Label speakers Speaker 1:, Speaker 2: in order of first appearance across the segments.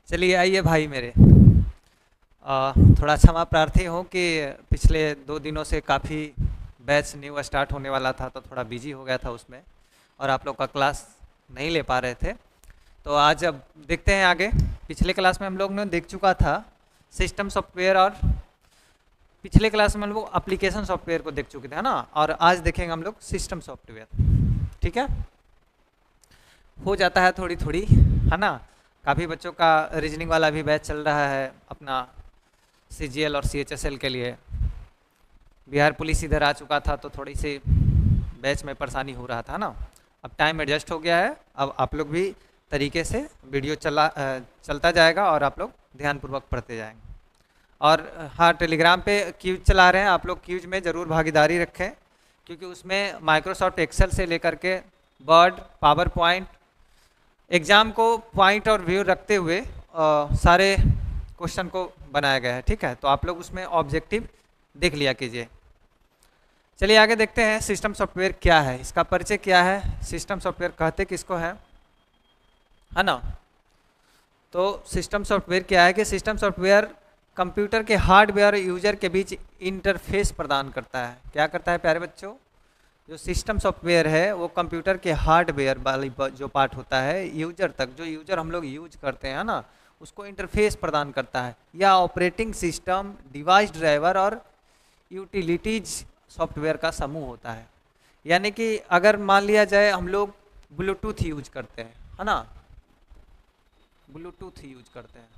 Speaker 1: चलिए आइए भाई मेरे। थोड़ा क्षमा प्रार्थी हूँ कि पिछले 2 दिनों से काफ़ी बैच न्यू स्टार्ट होने वाला था तो थोड़ा बिजी हो गया था उसमें और आप लोग का क्लास नहीं ले पा रहे थे। तो आज अब देखते हैं आगे। पिछले क्लास में हम लोग ने देख चुका था सिस्टम सॉफ्टवेयर, और पिछले क्लास में हम लोग एप्लीकेशन सॉफ्टवेयर को देख चुके थे, है ना। और आज देखेंगे हम लोग सिस्टम सॉफ्टवेयर। ठीक है, हो जाता है थोड़ी थोड़ी, है ना। काफ़ी बच्चों का रीजनिंग वाला भी बैच चल रहा है अपना सीजीएल और सीएचएसएल के लिए। बिहार पुलिस इधर आ चुका था तो थोड़ी सी बैच में परेशानी हो रहा था ना। अब टाइम एडजस्ट हो गया है, अब आप लोग भी तरीके से वीडियो चलता जाएगा और आप लोग ध्यानपूर्वक पढ़ते जाएंगे। और हाँ, टेलीग्राम पे क्यूज चला रहे हैं, आप लोग क्यूज में ज़रूर भागीदारी रखें, क्योंकि उसमें माइक्रोसॉफ्ट एक्सेल से लेकर के वर्ड, पावर पॉइंट, एग्ज़ाम को पॉइंट और व्यू रखते हुए सारे क्वेश्चन को बनाया गया है। ठीक है, तो आप लोग उसमें ऑब्जेक्टिव देख लिया कीजिए। चलिए आगे देखते हैं सिस्टम सॉफ्टवेयर क्या है, इसका परिचय क्या है, सिस्टम सॉफ्टवेयर कहते किसको है ना। तो सिस्टम सॉफ्टवेयर क्या है कि सिस्टम सॉफ्टवेयर कंप्यूटर के हार्डवेयर और यूजर के बीच इंटरफेस प्रदान करता है। क्या करता है प्यारे बच्चों? जो सिस्टम सॉफ्टवेयर है वो कंप्यूटर के हार्डवेयर वाली जो पार्ट होता है यूजर तक, जो यूजर हम लोग यूज करते हैं ना, उसको इंटरफेस प्रदान करता है। या ऑपरेटिंग सिस्टम, डिवाइस ड्राइवर और यूटिलिटीज सॉफ्टवेयर का समूह होता है। यानी कि अगर मान लिया जाए हम लोग ब्लूटूथ यूज करते हैं, है ना, ब्लूटूथ यूज करते हैं,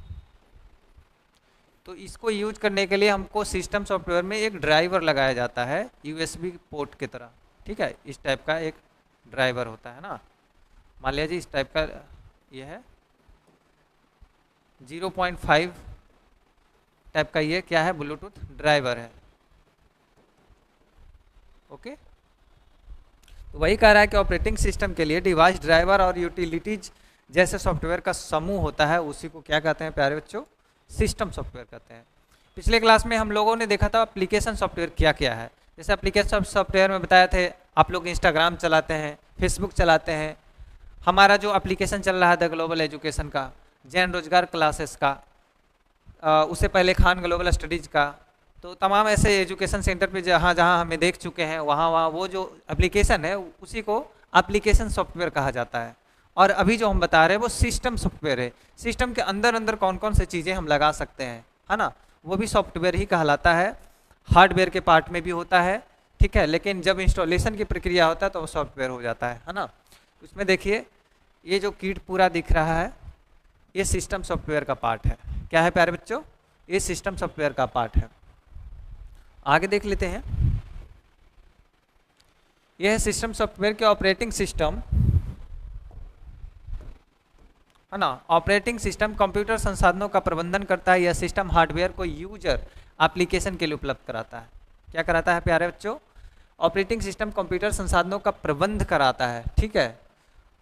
Speaker 1: तो इसको यूज करने के लिए हमको सिस्टम सॉफ्टवेयर में एक ड्राइवर लगाया जाता है यूएसबी पोर्ट की तरह। ठीक है, इस टाइप का एक ड्राइवर होता है ना। मान लीजिए इस टाइप का ये है 0.5 टाइप का, ये क्या है? ब्लूटूथ ड्राइवर है। ओके, तो वही कह रहा है कि ऑपरेटिंग सिस्टम के लिए डिवाइस ड्राइवर और यूटिलिटीज जैसे सॉफ्टवेयर का समूह होता है, उसी को क्या कहते हैं प्यारे बच्चों? सिस्टम सॉफ्टवेयर कहते हैं। पिछले क्लास में हम लोगों ने देखा था एप्लीकेशन सॉफ्टवेयर क्या क्या है। जैसे एप्लीकेशन सॉफ्टवेयर में बताया थे, आप लोग इंस्टाग्राम चलाते हैं, फेसबुक चलाते हैं, हमारा जो एप्लीकेशन चल रहा है द ग्लोबल एजुकेशन का, जैन रोजगार क्लासेस का, उससे पहले खान ग्लोबल स्टडीज़ का, तो तमाम ऐसे एजुकेशन सेंटर पे जहाँ जहाँ हमें देख चुके हैं वहाँ वहाँ वो जो एप्लीकेशन है उसी को एप्लीकेशन सॉफ्टवेयर कहा जाता है। और अभी जो हम बता रहे हैं वो सिस्टम सॉफ्टवेयर है। सिस्टम के अंदर अंदर कौन कौन से चीज़ें हम लगा सकते हैं, है ना, वो भी सॉफ्टवेयर ही कहलाता है। हार्डवेयर के पार्ट में भी होता है, ठीक है, लेकिन जब इंस्टॉलेशन की प्रक्रिया होता है तो वो सॉफ्टवेयर हो जाता है ना। उसमें देखिए ये जो किट पूरा दिख रहा है ये सिस्टम सॉफ्टवेयर का पार्ट है। क्या है प्यारे बच्चों? ये सिस्टम सॉफ्टवेयर का पार्ट है। आगे देख लेते हैं। यह है सिस्टम सॉफ्टवेयर के ऑपरेटिंग सिस्टम, है ना। ऑपरेटिंग सिस्टम कंप्यूटर संसाधनों का प्रबंधन करता है। यह सिस्टम हार्डवेयर को यूजर एप्लीकेशन के लिए उपलब्ध कराता है। क्या कराता है प्यारे बच्चों? ऑपरेटिंग सिस्टम कंप्यूटर संसाधनों का प्रबंध कराता है। ठीक है,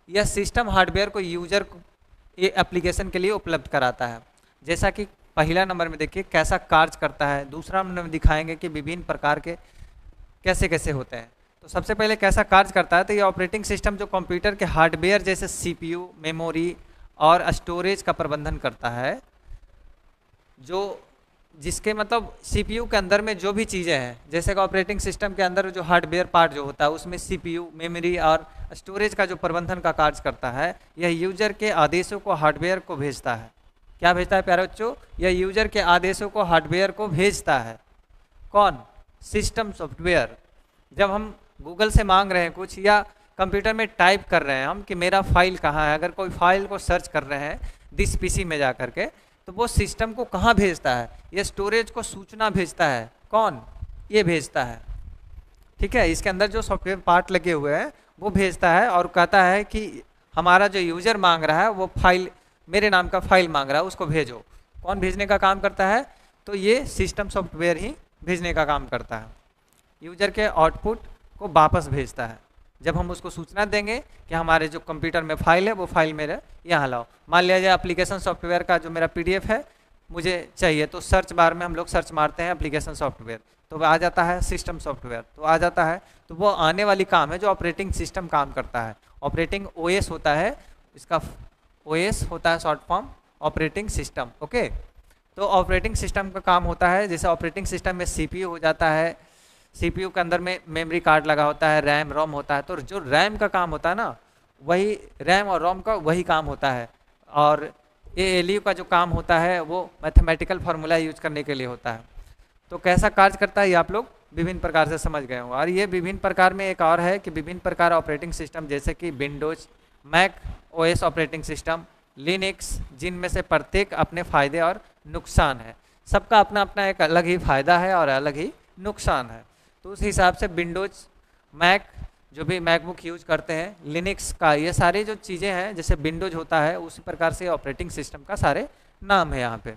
Speaker 1: यह सिस्टम हार्डवेयर को यूजर ये एप्लीकेशन के लिए उपलब्ध कराता है। जैसा कि पहला नंबर में देखिए कैसा कार्य करता है, दूसरा नंबर में दिखाएंगे कि विभिन्न प्रकार के कैसे कैसे होते हैं। तो सबसे पहले कैसा कार्य करता है, तो ये ऑपरेटिंग सिस्टम जो कंप्यूटर के हार्डवेयर जैसे सीपीयू, मेमोरी और स्टोरेज का प्रबंधन करता है, जो जिसके मतलब सीपीयू के अंदर में जो भी चीज़ें हैं, जैसे कि ऑपरेटिंग सिस्टम के अंदर जो हार्डवेयर पार्ट जो होता है उसमें सीपीयू, मेमोरी और स्टोरेज का जो प्रबंधन का कार्य करता है, यह यूजर के आदेशों को हार्डवेयर को भेजता है। क्या भेजता है प्यारे बच्चों? यह यूजर के आदेशों को हार्डवेयर को भेजता है। कौन? System software. जब हम गूगल से मांग रहे हैं कुछ या कंप्यूटर में टाइप कर रहे हैं हम कि मेरा फाइल कहाँ है, अगर कोई फाइल को सर्च कर रहे हैं दिस पीसी में जा करके, तो वो सिस्टम को कहाँ भेजता है? ये स्टोरेज को सूचना भेजता है। कौन? ये भेजता है। ठीक है, इसके अंदर जो सॉफ्टवेयर पार्ट लगे हुए हैं वो भेजता है और कहता है कि हमारा जो यूजर मांग रहा है वो फाइल, मेरे नाम का फाइल मांग रहा है, उसको भेजो। कौन भेजने का काम करता है? तो ये सिस्टम सॉफ्टवेयर ही भेजने का काम करता है। यूजर के आउटपुट को वापस भेजता है। जब हम उसको सूचना देंगे कि हमारे जो कंप्यूटर में फाइल है वो फाइल मेरे यहाँ लाओ। मान लिया जाए एप्लीकेशन सॉफ्टवेयर का जो मेरा पीडीएफ है मुझे चाहिए, तो सर्च बार में हम लोग सर्च मारते हैं एप्लीकेशन सॉफ्टवेयर, तो आ जाता है सिस्टम सॉफ्टवेयर, तो आ जाता है। तो वो आने वाली काम है जो ऑपरेटिंग सिस्टम काम करता है। ऑपरेटिंग ओएस होता है, इसका ओएस होता है short form, operating system. Okay, तो ऑपरेटिंग सिस्टम का काम होता है, जैसे ऑपरेटिंग सिस्टम में सीपीयू हो जाता है, सीपीयू के अंदर में मेमोरी कार्ड लगा होता है, रैम रोम होता है, तो जो रैम का काम होता है ना, वही रैम और रोम का वही काम होता है। और एएलयू का जो काम होता है वो मैथमेटिकल फार्मूला यूज करने के लिए होता है। तो कैसा कार्य करता है ये आप लोग विभिन्न प्रकार से समझ गए होंगे। और ये विभिन्न प्रकार में एक और है कि विभिन्न प्रकार ऑपरेटिंग सिस्टम, जैसे कि Windows, Mac OS operating system, Linux, जिनमें से प्रत्येक अपने फायदे और नुकसान है। सबका अपना अपना एक अलग ही फायदा है और अलग ही नुकसान है। तो उस हिसाब से विंडोज, मैक, जो भी मैकबुक यूज करते हैं, लिनक्स का, ये सारी जो चीज़ें हैं, जैसे विंडोज होता है उसी प्रकार से ऑपरेटिंग सिस्टम का सारे नाम है यहाँ पे।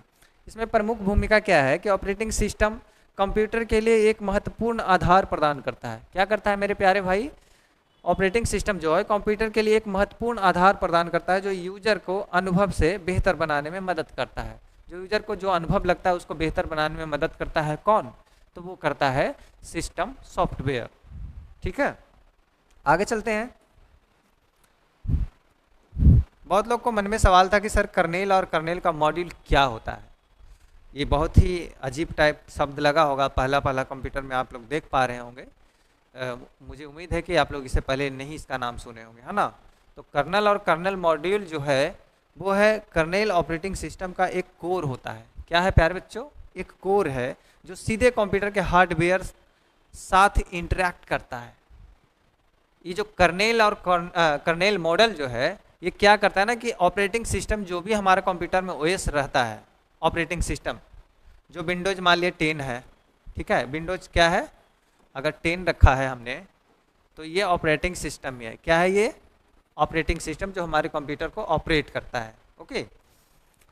Speaker 1: इसमें प्रमुख भूमिका क्या है कि ऑपरेटिंग सिस्टम कंप्यूटर के लिए एक महत्वपूर्ण आधार प्रदान करता है। क्या करता है मेरे प्यारे भाई? ऑपरेटिंग सिस्टम जो है कंप्यूटर के लिए एक महत्वपूर्ण आधार प्रदान करता है, जो यूजर को अनुभव से बेहतर बनाने में मदद करता है। जो यूजर को जो अनुभव लगता है उसको बेहतर बनाने में मदद करता है कौन? तो वो करता है सिस्टम सॉफ्टवेयर। ठीक है, आगे चलते हैं। बहुत लोग को मन में सवाल था कि सर कर्नेल और कर्नेल का मॉड्यूल क्या होता है। ये बहुत ही अजीब टाइप शब्द लगा होगा, पहला पहला कंप्यूटर में आप लोग देख पा रहे होंगे। मुझे उम्मीद है कि आप लोग इससे पहले नहीं इसका नाम सुने होंगे, है ना। तो कर्नल और कर्नल मॉड्यूल जो है वो है कर्नेल ऑपरेटिंग सिस्टम का एक कोर होता है। क्या है प्यारे बच्चों? एक कोर है जो सीधे कंप्यूटर के हार्डवेयर साथ इंटरेक्ट करता है। ये जो कर्नेल और कर्नेल मॉडल जो है ये क्या करता है ना कि ऑपरेटिंग सिस्टम जो भी हमारे कंप्यूटर में ओएस रहता है, ऑपरेटिंग सिस्टम जो विंडोज मान लिया 10 है, ठीक है, विंडोज क्या है, अगर 10 रखा है हमने तो ये ऑपरेटिंग सिस्टम है। क्या है ये? ऑपरेटिंग सिस्टम जो हमारे कंप्यूटर को ऑपरेट करता है। ओके,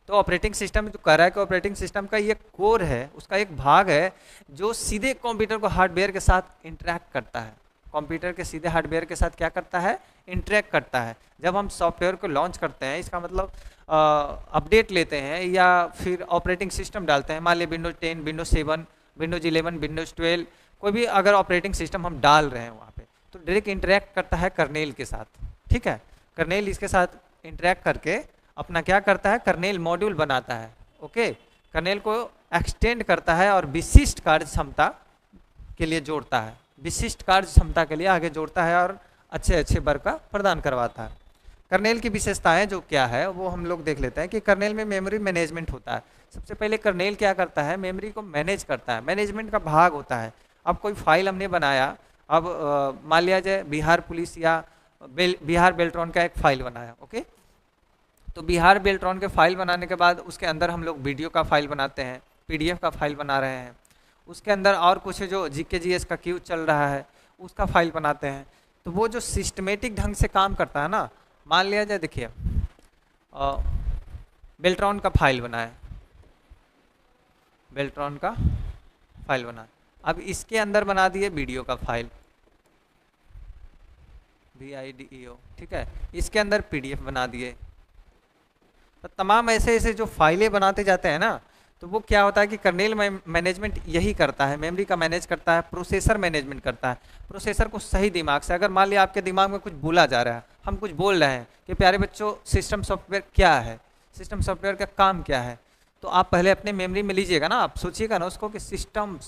Speaker 1: तो ऑपरेटिंग सिस्टम जो कह रहा है कि ऑपरेटिंग सिस्टम का ये कोर है, उसका एक भाग है जो सीधे कंप्यूटर को हार्डवेयर के साथ इंटरेक्ट करता है। कंप्यूटर के सीधे हार्डवेयर के साथ क्या करता है? इंटरेक्ट करता है। जब हम सॉफ्टवेयर को लॉन्च करते हैं, इसका मतलब अपडेट लेते हैं या फिर ऑपरेटिंग सिस्टम डालते हैं, मान लिया विंडोज 10, विंडोज 7, विंडोज 11, विंडोज 12, कोई भी अगर ऑपरेटिंग सिस्टम हम डाल रहे हैं वहाँ पे, तो डायरेक्ट इंटरेक्ट करता है कर्नेल के साथ। ठीक है, कर्नेल इसके साथ इंटरेक्ट करके अपना क्या करता है? कर्नेल मॉड्यूल बनाता है। ओके, कर्नेल को एक्सटेंड करता है और विशिष्ट कार्य क्षमता के लिए जोड़ता है, विशिष्ट कार्य क्षमता के लिए आगे जोड़ता है और अच्छे अच्छे वर्क का प्रदान करवाता है। कर्नेल की विशेषताएं जो क्या है वो हम लोग देख लेते हैं कि कर्नेल में मेमोरी मैनेजमेंट होता है। सबसे पहले कर्नेल क्या करता है? मेमोरी को मैनेज करता है, मैनेजमेंट का भाग होता है। अब कोई फाइल हमने बनाया, अब मान लिया जाए बिहार पुलिस या बिहार बेल्ट्रॉन का एक फाइल बनाया। ओके, तो बिहार बेल्ट्रॉन के फाइल बनाने के बाद उसके अंदर हम लोग वीडियो का फाइल बनाते हैं, पीडीएफ का फाइल बना रहे हैं, उसके अंदर और कुछ जो जीके जीएस का क्यूज चल रहा है उसका फाइल बनाते हैं। तो वो जो सिस्टमेटिक ढंग से काम करता है ना, मान लिया जाए, देखिए बेल्ट्रॉन का फाइल बनाए, बेल्ट्रॉन का फाइल बनाए, अब इसके अंदर बना दिए वीडियो का फाइल, VIDEO, ठीक है, इसके अंदर PDF बना दिए। तो तमाम ऐसे ऐसे जो फाइलें बनाते जाते हैं ना, तो वो क्या होता है कि कर्नेल मैनेजमेंट यही करता है, मेमोरी का मैनेज करता है, प्रोसेसर मैनेजमेंट करता है। प्रोसेसर को सही दिमाग से, अगर मान लिया आपके दिमाग में कुछ बोला जा रहा है, हम कुछ बोल रहे हैं कि प्यारे बच्चों सिस्टम सॉफ्टवेयर क्या है, सिस्टम सॉफ्टवेयर का काम क्या है, तो आप पहले अपने मेमोरी में लीजिएगा ना, आप सोचिएगा ना उसको कि सिस्टम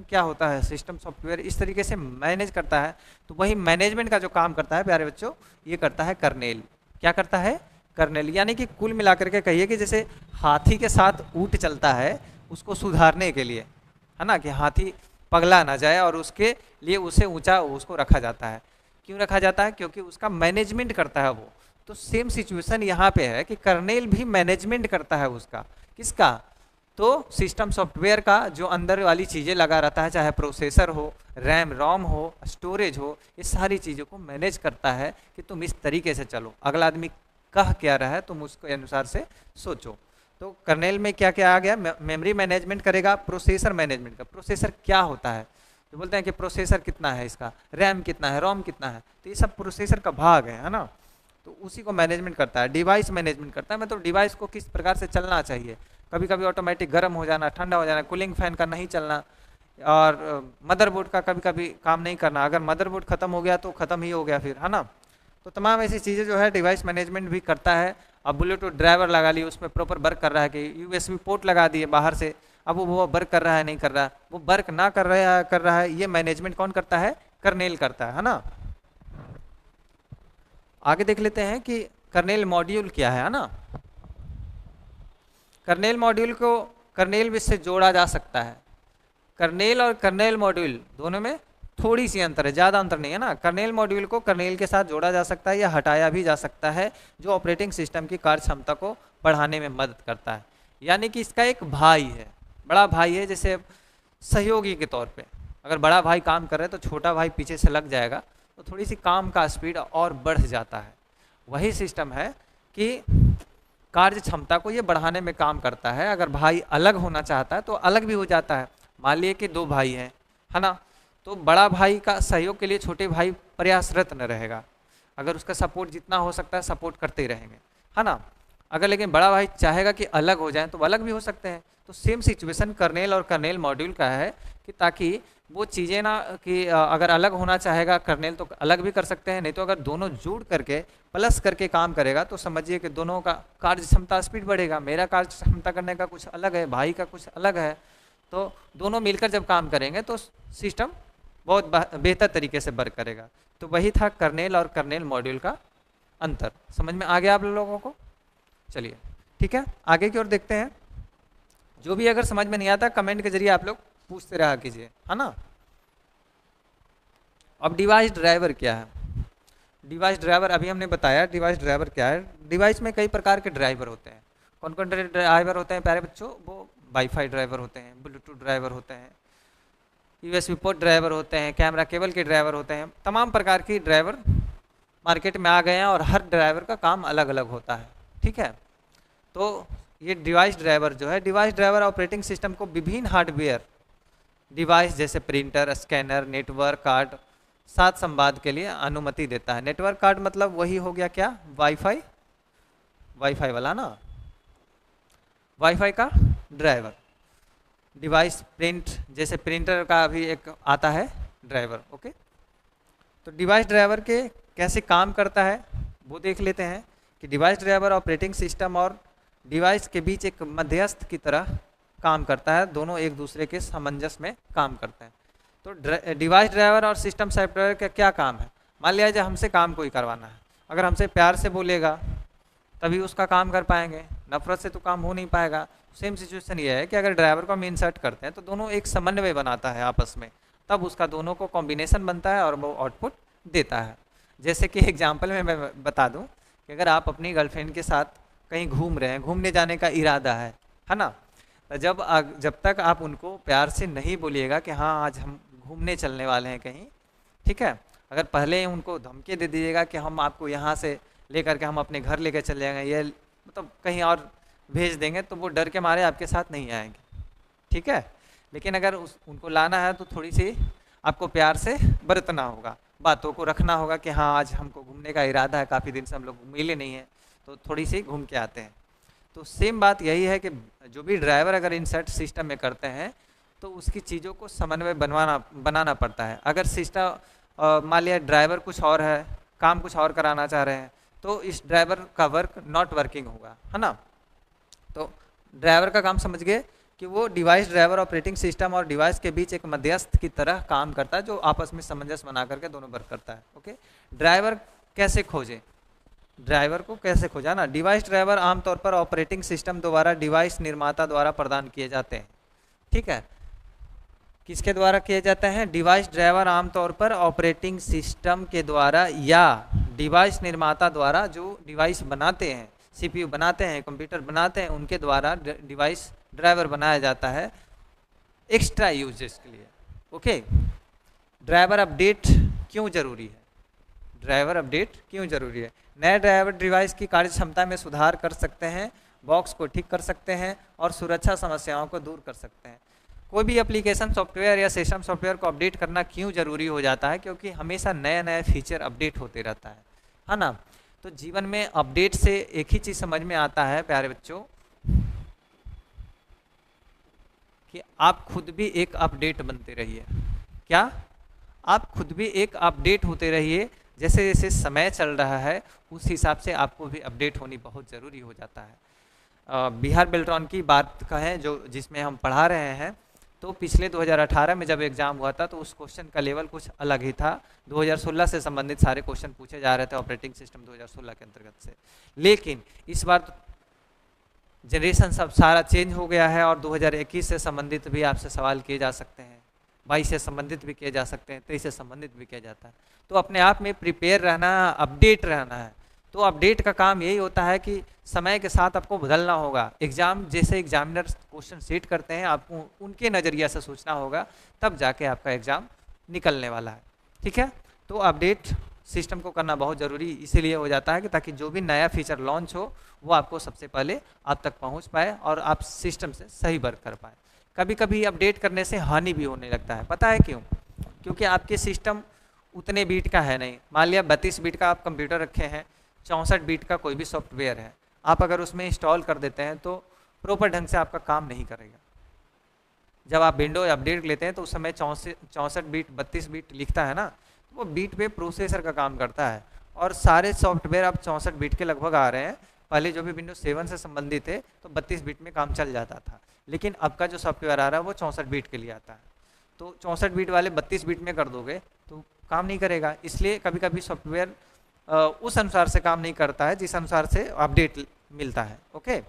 Speaker 1: क्या होता है, सिस्टम सॉफ्टवेयर इस तरीके से मैनेज करता है। तो वही मैनेजमेंट का जो काम करता है प्यारे बच्चों, ये करता है कर्नेल। क्या करता है? कर्नेल। यानी कि कुल मिलाकर के कहिए कि जैसे हाथी के साथ ऊंट चलता है, उसको सुधारने के लिए, है ना, कि हाथी पगला ना जाए और उसके लिए उसे ऊंचा उसको रखा जाता है। क्यों रखा जाता है? क्योंकि उसका मैनेजमेंट करता है वो। तो सेम सिचुएशन यहाँ पे है कि कर्नेल भी मैनेजमेंट करता है उसका, किसका? तो सिस्टम सॉफ्टवेयर का जो अंदर वाली चीज़ें लगा रहता है, चाहे प्रोसेसर हो, रैम रोम हो, स्टोरेज हो, ये सारी चीज़ों को मैनेज करता है कि तुम इस तरीके से चलो, अगला आदमी कह क्या रहा है तुम उसके अनुसार से सोचो। तो कर्नेल में क्या क्या आ गया? मेमोरी मैनेजमेंट करेगा, प्रोसेसर मैनेजमेंट का। प्रोसेसर क्या होता है? तो बोलते हैं कि प्रोसेसर कितना है, इसका रैम कितना है, रोम कितना है, तो ये सब प्रोसेसर का भाग है ना। तो उसी को मैनेजमेंट करता है। डिवाइस मैनेजमेंट करता है, मतलब डिवाइस को किस प्रकार से चलना चाहिए, कभी कभी ऑटोमेटिक गर्म हो जाना, ठंडा हो जाना, कूलिंग फैन का नहीं चलना, और मदरबोर्ड का कभी कभी काम नहीं करना, अगर मदरबोर्ड खत्म हो गया तो खत्म ही हो गया फिर, है ना। तो तमाम ऐसी चीज़ें जो है डिवाइस मैनेजमेंट भी करता है। अब ब्लूटूथ ड्राइवर लगा लिए, उसमें प्रॉपर वर्क कर रहा है कि यूएसबी पोर्ट लगा दिए बाहर से, अब वो वर्क कर रहा है नहीं कर रहा है, वो वर्क ना कर रहा है, ये मैनेजमेंट कौन करता है? कर्नेल करता है ना। आगे देख लेते हैं कि कर्नेल मॉड्यूल क्या है ना। कर्नेल मॉड्यूल को कर्नेल से जोड़ा जा सकता है। कर्नेल और कर्नेल मॉड्यूल दोनों में थोड़ी सी अंतर है, ज़्यादा अंतर नहीं है ना। कर्नेल मॉड्यूल को कर्नेल के साथ जोड़ा जा सकता है या हटाया भी जा सकता है, जो ऑपरेटिंग सिस्टम की कार्य क्षमता को बढ़ाने में मदद करता है। यानी कि इसका एक भाई है, बड़ा भाई है, जैसे सहयोगी के तौर पे अगर बड़ा भाई काम कर रहे हैं तो छोटा भाई पीछे से लग जाएगा, तो थोड़ी सी काम का स्पीड और बढ़ जाता है। वही सिस्टम है कि कार्य क्षमता को ये बढ़ाने में काम करता है। अगर भाई अलग होना चाहता है तो अलग भी हो जाता है। मान लिए कि दो भाई हैं, है ना, तो बड़ा भाई का सहयोग के लिए छोटे भाई प्रयासरत न रहेगा, अगर उसका सपोर्ट जितना हो सकता है सपोर्ट करते ही रहेंगे, है ना। अगर लेकिन बड़ा भाई चाहेगा कि अलग हो जाए तो अलग भी हो सकते हैं। तो सेम सिचुएशन कर्नेल और कर्नेल मॉड्यूल का है कि ताकि वो चीज़ें ना कि अगर अलग होना चाहेगा कर्नेल तो अलग भी कर सकते हैं, नहीं तो अगर दोनों जुड़ करके प्लस करके काम करेगा तो समझिए कि दोनों का कार्य क्षमता स्पीड बढ़ेगा। मेरा कार्य क्षमता करने का कुछ अलग है, भाई का कुछ अलग है, तो दोनों मिलकर जब काम करेंगे तो सिस्टम बहुत बेहतर तरीके से वर्क करेगा। तो वही था कर्नेल और कर्नेल मॉड्यूल का अंतर। समझ में आ गया आप लोगों को? चलिए ठीक है, आगे की ओर देखते हैं। जो भी अगर समझ में नहीं आता कमेंट के जरिए आप लोग पूछते रहा कीजिए, है ना। अब डिवाइस ड्राइवर क्या है? डिवाइस ड्राइवर अभी हमने बताया डिवाइस ड्राइवर क्या है। डिवाइस में कई प्रकार के ड्राइवर होते हैं। कौन कौन ड्राइवर होते हैं प्यारे बच्चों? वो वाईफाई ड्राइवर होते हैं, ब्लूटूथ ड्राइवर होते हैं, यूएसबी पोर्ट ड्राइवर होते हैं, कैमरा केबल के ड्राइवर होते हैं। तमाम प्रकार की ड्राइवर मार्केट में आ गए हैं और हर ड्राइवर का काम अलग अलग होता है, ठीक है। तो ये डिवाइस ड्राइवर जो है, डिवाइस ड्राइवर ऑपरेटिंग सिस्टम को विभिन्न हार्डवेयर डिवाइस जैसे प्रिंटर, स्कैनर, नेटवर्क कार्ड साथ संवाद के लिए अनुमति देता है। नेटवर्क कार्ड मतलब वही हो गया क्या? वाईफाई, वाईफाई वाला ना, वाईफाई का ड्राइवर। डिवाइस प्रिंट जैसे प्रिंटर का भी एक आता है ड्राइवर, ओके। तो डिवाइस ड्राइवर के कैसे काम करता है वो देख लेते हैं कि डिवाइस ड्राइवर ऑपरेटिंग सिस्टम और डिवाइस के बीच एक मध्यस्थ की तरह काम करता है। दोनों एक दूसरे के सामंजस्य में काम करते हैं। तो डिवाइस ड्राइवर और सिस्टम सॉफ्टवेयर का क्या काम है? मान लिया जाए हमसे काम कोई करवाना है, अगर हमसे प्यार से बोलेगा तभी उसका काम कर पाएंगे, नफरत से तो काम हो नहीं पाएगा। सेम सिचुएशन ये है कि अगर ड्राइवर को हम इंसर्ट करते हैं तो दोनों एक समन्वय बनाता है आपस में, तब उसका दोनों को कॉम्बिनेशन बनता है और वो आउटपुट देता है। जैसे कि एग्जांपल में मैं बता दूं कि अगर आप अपनी गर्लफ्रेंड के साथ कहीं घूम रहे हैं, घूमने जाने का इरादा है ना, तो जब तक आप उनको प्यार से नहीं बोलिएगा कि हाँ आज हम घूमने चलने वाले हैं कहीं, ठीक है, अगर पहले ही उनको धमकी दे दीजिएगा कि हम आपको यहाँ से लेकर के हम अपने घर लेकर चले जाएंगे, ये मतलब कहीं और भेज देंगे, तो वो डर के मारे आपके साथ नहीं आएंगे, ठीक है। लेकिन अगर उनको लाना है तो थोड़ी सी आपको प्यार से बरतना होगा, बातों को रखना होगा कि हाँ आज हमको घूमने का इरादा है, काफ़ी दिन से हम लोग मिले नहीं हैं, तो थोड़ी सी घूम के आते हैं। तो सेम बात यही है कि जो भी ड्राइवर अगर इंसर्ट सिस्टम में करते हैं तो उसकी चीज़ों को समन्वय बनाना पड़ता है। अगर सिस्टम मान लिया ड्राइवर कुछ और है, काम कुछ और कराना चाह रहे हैं, तो इस ड्राइवर का वर्क नॉट वर्किंग होगा, है ना। तो ड्राइवर का काम समझ गए कि वो डिवाइस ड्राइवर ऑपरेटिंग सिस्टम और डिवाइस के बीच एक मध्यस्थ की तरह काम करता है, जो आपस में सामंजस्य बना करके दोनों वर्क करता है, ओके। ड्राइवर कैसे खोजें? ड्राइवर को कैसे खोजा ना, डिवाइस ड्राइवर आमतौर पर ऑपरेटिंग सिस्टम द्वारा डिवाइस निर्माता द्वारा प्रदान किए जाते हैं, ठीक है। किसके द्वारा किए जाते हैं? डिवाइस ड्राइवर आमतौर पर ऑपरेटिंग सिस्टम के द्वारा या डिवाइस निर्माता द्वारा, जो डिवाइस बनाते हैं, सीपीयू बनाते हैं, कंप्यूटर बनाते हैं, उनके द्वारा डिवाइस ड्राइवर बनाया जाता है एक्स्ट्रा यूजेस के लिए, ओके। ड्राइवर अपडेट क्यों जरूरी है? ड्राइवर अपडेट क्यों जरूरी है? नए ड्राइवर डिवाइस की कार्य क्षमता में सुधार कर सकते हैं, बॉक्स को ठीक कर सकते हैं और सुरक्षा समस्याओं को दूर कर सकते हैं। कोई भी एप्लीकेशन सॉफ्टवेयर या सिस्टम सॉफ्टवेयर को अपडेट करना क्यों जरूरी हो जाता है? क्योंकि हमेशा नया नया फीचर अपडेट होते रहता है ना। तो जीवन में अपडेट से एक ही चीज़ समझ में आता है प्यारे बच्चों, कि आप खुद भी एक अपडेट बनते रहिए। क्या? आप खुद भी एक अपडेट होते रहिए। जैसे जैसे समय चल रहा है उस हिसाब से आपको भी अपडेट होनी बहुत ज़रूरी हो जाता है। बिहार बेल्ट्रॉन की बात कहें जो जिसमें हम पढ़ा रहे हैं, तो पिछले 2018 में जब एग्ज़ाम हुआ था तो उस क्वेश्चन का लेवल कुछ अलग ही था। 2016 से संबंधित सारे क्वेश्चन पूछे जा रहे थे ऑपरेटिंग सिस्टम 2016 के अंतर्गत से, लेकिन इस बार जनरेशन सब सारा चेंज हो गया है और 2021 से संबंधित भी आपसे सवाल किए जा सकते हैं, 22 से संबंधित भी किए जा सकते हैं, 23 से संबंधित भी किया जाता है। तो अपने आप में प्रिपेयर रहना, अपडेट रहना है। तो अपडेट का काम यही होता है कि समय के साथ आपको बदलना होगा। एग्जाम जैसे एग्जामिनर क्वेश्चन सेट करते हैं, आपको उनके नज़रिया से सोचना होगा, तब जाके आपका एग्ज़ाम निकलने वाला है। ठीक है, तो अपडेट सिस्टम को करना बहुत ज़रूरी इसीलिए हो जाता है कि ताकि जो भी नया फीचर लॉन्च हो वो आपको सबसे पहले आप तक पहुंच पाए और आप सिस्टम से सही वर्क कर पाए। कभी कभी अपडेट करने से हानि भी होने लगता है, पता है क्यों? क्योंकि आपके सिस्टम उतने बीट का है नहीं। मान लिया 32 बीट का आप कंप्यूटर रखे हैं, 64 बीट का कोई भी सॉफ्टवेयर है, आप अगर उसमें इंस्टॉल कर देते हैं तो प्रॉपर ढंग से आपका काम नहीं करेगा। जब आप विंडो अपडेट लेते हैं तो उस समय 64 बीट 32 बीट लिखता है ना, वो बीट पे प्रोसेसर का काम करता है और सारे सॉफ्टवेयर अब 64 बीट के लगभग आ रहे हैं। पहले जो भी विंडोज 7 से संबंधित थे तो 32 बीट में काम चल जाता था, लेकिन अब का जो सॉफ्टवेयर आ रहा है वो 64 बीट के लिए आता है। तो 64 बीट वाले 32 बीट में कर दोगे तो काम नहीं करेगा। इसलिए कभी कभी सॉफ्टवेयर उस अनुसार से काम नहीं करता है जिस अनुसार से अपडेट मिलता है। ओके,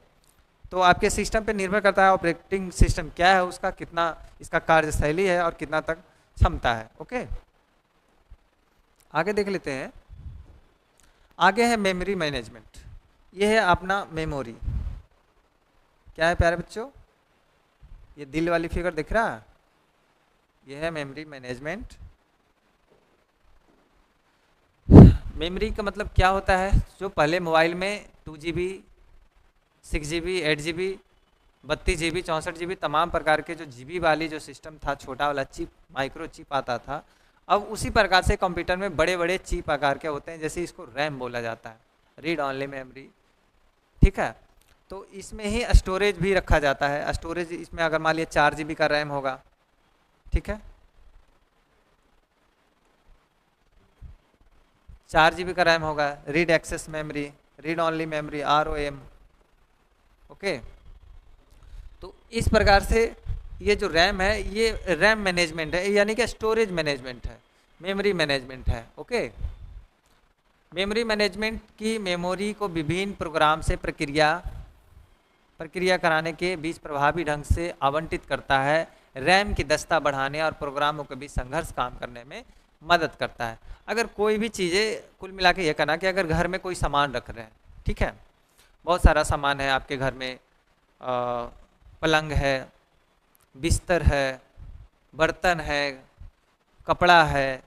Speaker 1: तो आपके सिस्टम पे निर्भर करता है ऑपरेटिंग सिस्टम क्या है, उसका कितना इसका कार्यशैली है और कितना तक क्षमता है। ओके, आगे देख लेते हैं। आगे है मेमोरी मैनेजमेंट। ये है अपना मेमोरी। क्या है प्यारे बच्चों, ये दिल वाली फिगर दिख रहा है, ये है मेमोरी मैनेजमेंट। मेमोरी का मतलब क्या होता है? जो पहले मोबाइल में 2 GB 6 GB 8 GB 32 GB 64 GB तमाम प्रकार के जो GB वाली जो सिस्टम था, छोटा वाला चिप माइक्रो चिप आता था, अब उसी प्रकार से कंप्यूटर में बड़े बड़े चिप आकार के होते हैं, जैसे इसको रैम बोला जाता है, रीड ऑनली मेमोरी। ठीक है, तो इसमें ही स्टोरेज भी रखा जाता है। स्टोरेज इसमें अगर मान लिया 4 GB का रैम होगा, ठीक है, 4 GB का रैम होगा, read access memory, read only memory, ROM। Okay, तो इस प्रकार से ये जो रैम है ये रैम मैनेजमेंट है, यानी कि स्टोरेज मैनेजमेंट है, मेमोरी मैनेजमेंट है। ओके, मेमोरी मैनेजमेंट की मेमोरी को विभिन्न प्रोग्राम से प्रक्रिया कराने के बीच प्रभावी ढंग से आवंटित करता है, रैम की दक्षता बढ़ाने और प्रोग्रामों के बीच संघर्ष काम करने में मदद करता है। अगर कोई भी चीज़ें कुल मिला के ये कहना कि अगर घर में कोई सामान रख रहे हैं, ठीक है, बहुत सारा सामान है आपके घर में, पलंग है, बिस्तर है, बर्तन है, कपड़ा है,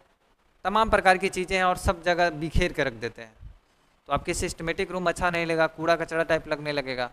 Speaker 1: तमाम प्रकार की चीज़ें हैं और सब जगह बिखेर के रख देते हैं, तो आपके सिस्टमेटिक रूम अच्छा नहीं लगेगा, कूड़ा कचरा टाइप लगने लगेगा।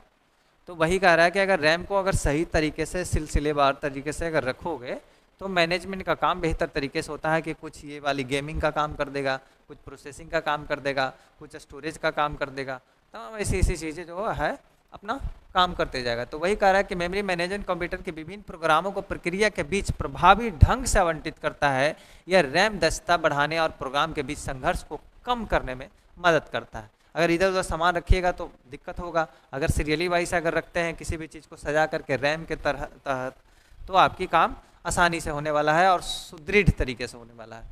Speaker 1: तो वही कह रहा है कि अगर रैम को अगर सही तरीके से सिलसिलेवार तरीके से अगर रखोगे तो मैनेजमेंट का काम बेहतर तरीके से होता है कि कुछ ये वाली गेमिंग का काम कर देगा, कुछ प्रोसेसिंग का काम कर देगा, कुछ स्टोरेज का काम कर देगा, तमाम ऐसी ऐसी चीज़ें जो है अपना काम करते जाएगा। तो वही कह रहा है कि मेमोरी मैनेजमेंट कंप्यूटर के विभिन्न प्रोग्रामों को प्रक्रिया के बीच प्रभावी ढंग से आवंटित करता है। यह रैम दक्षता बढ़ाने और प्रोग्राम के बीच संघर्ष को कम करने में मदद करता है। अगर इधर उधर सामान रखिएगा तो दिक्कत होगा, अगर सीरियली वाइज अगर रखते हैं किसी भी चीज़ को सजा करके रैम के तहत, तो आपकी काम आसानी से होने वाला है और सुदृढ़ तरीके से होने वाला है।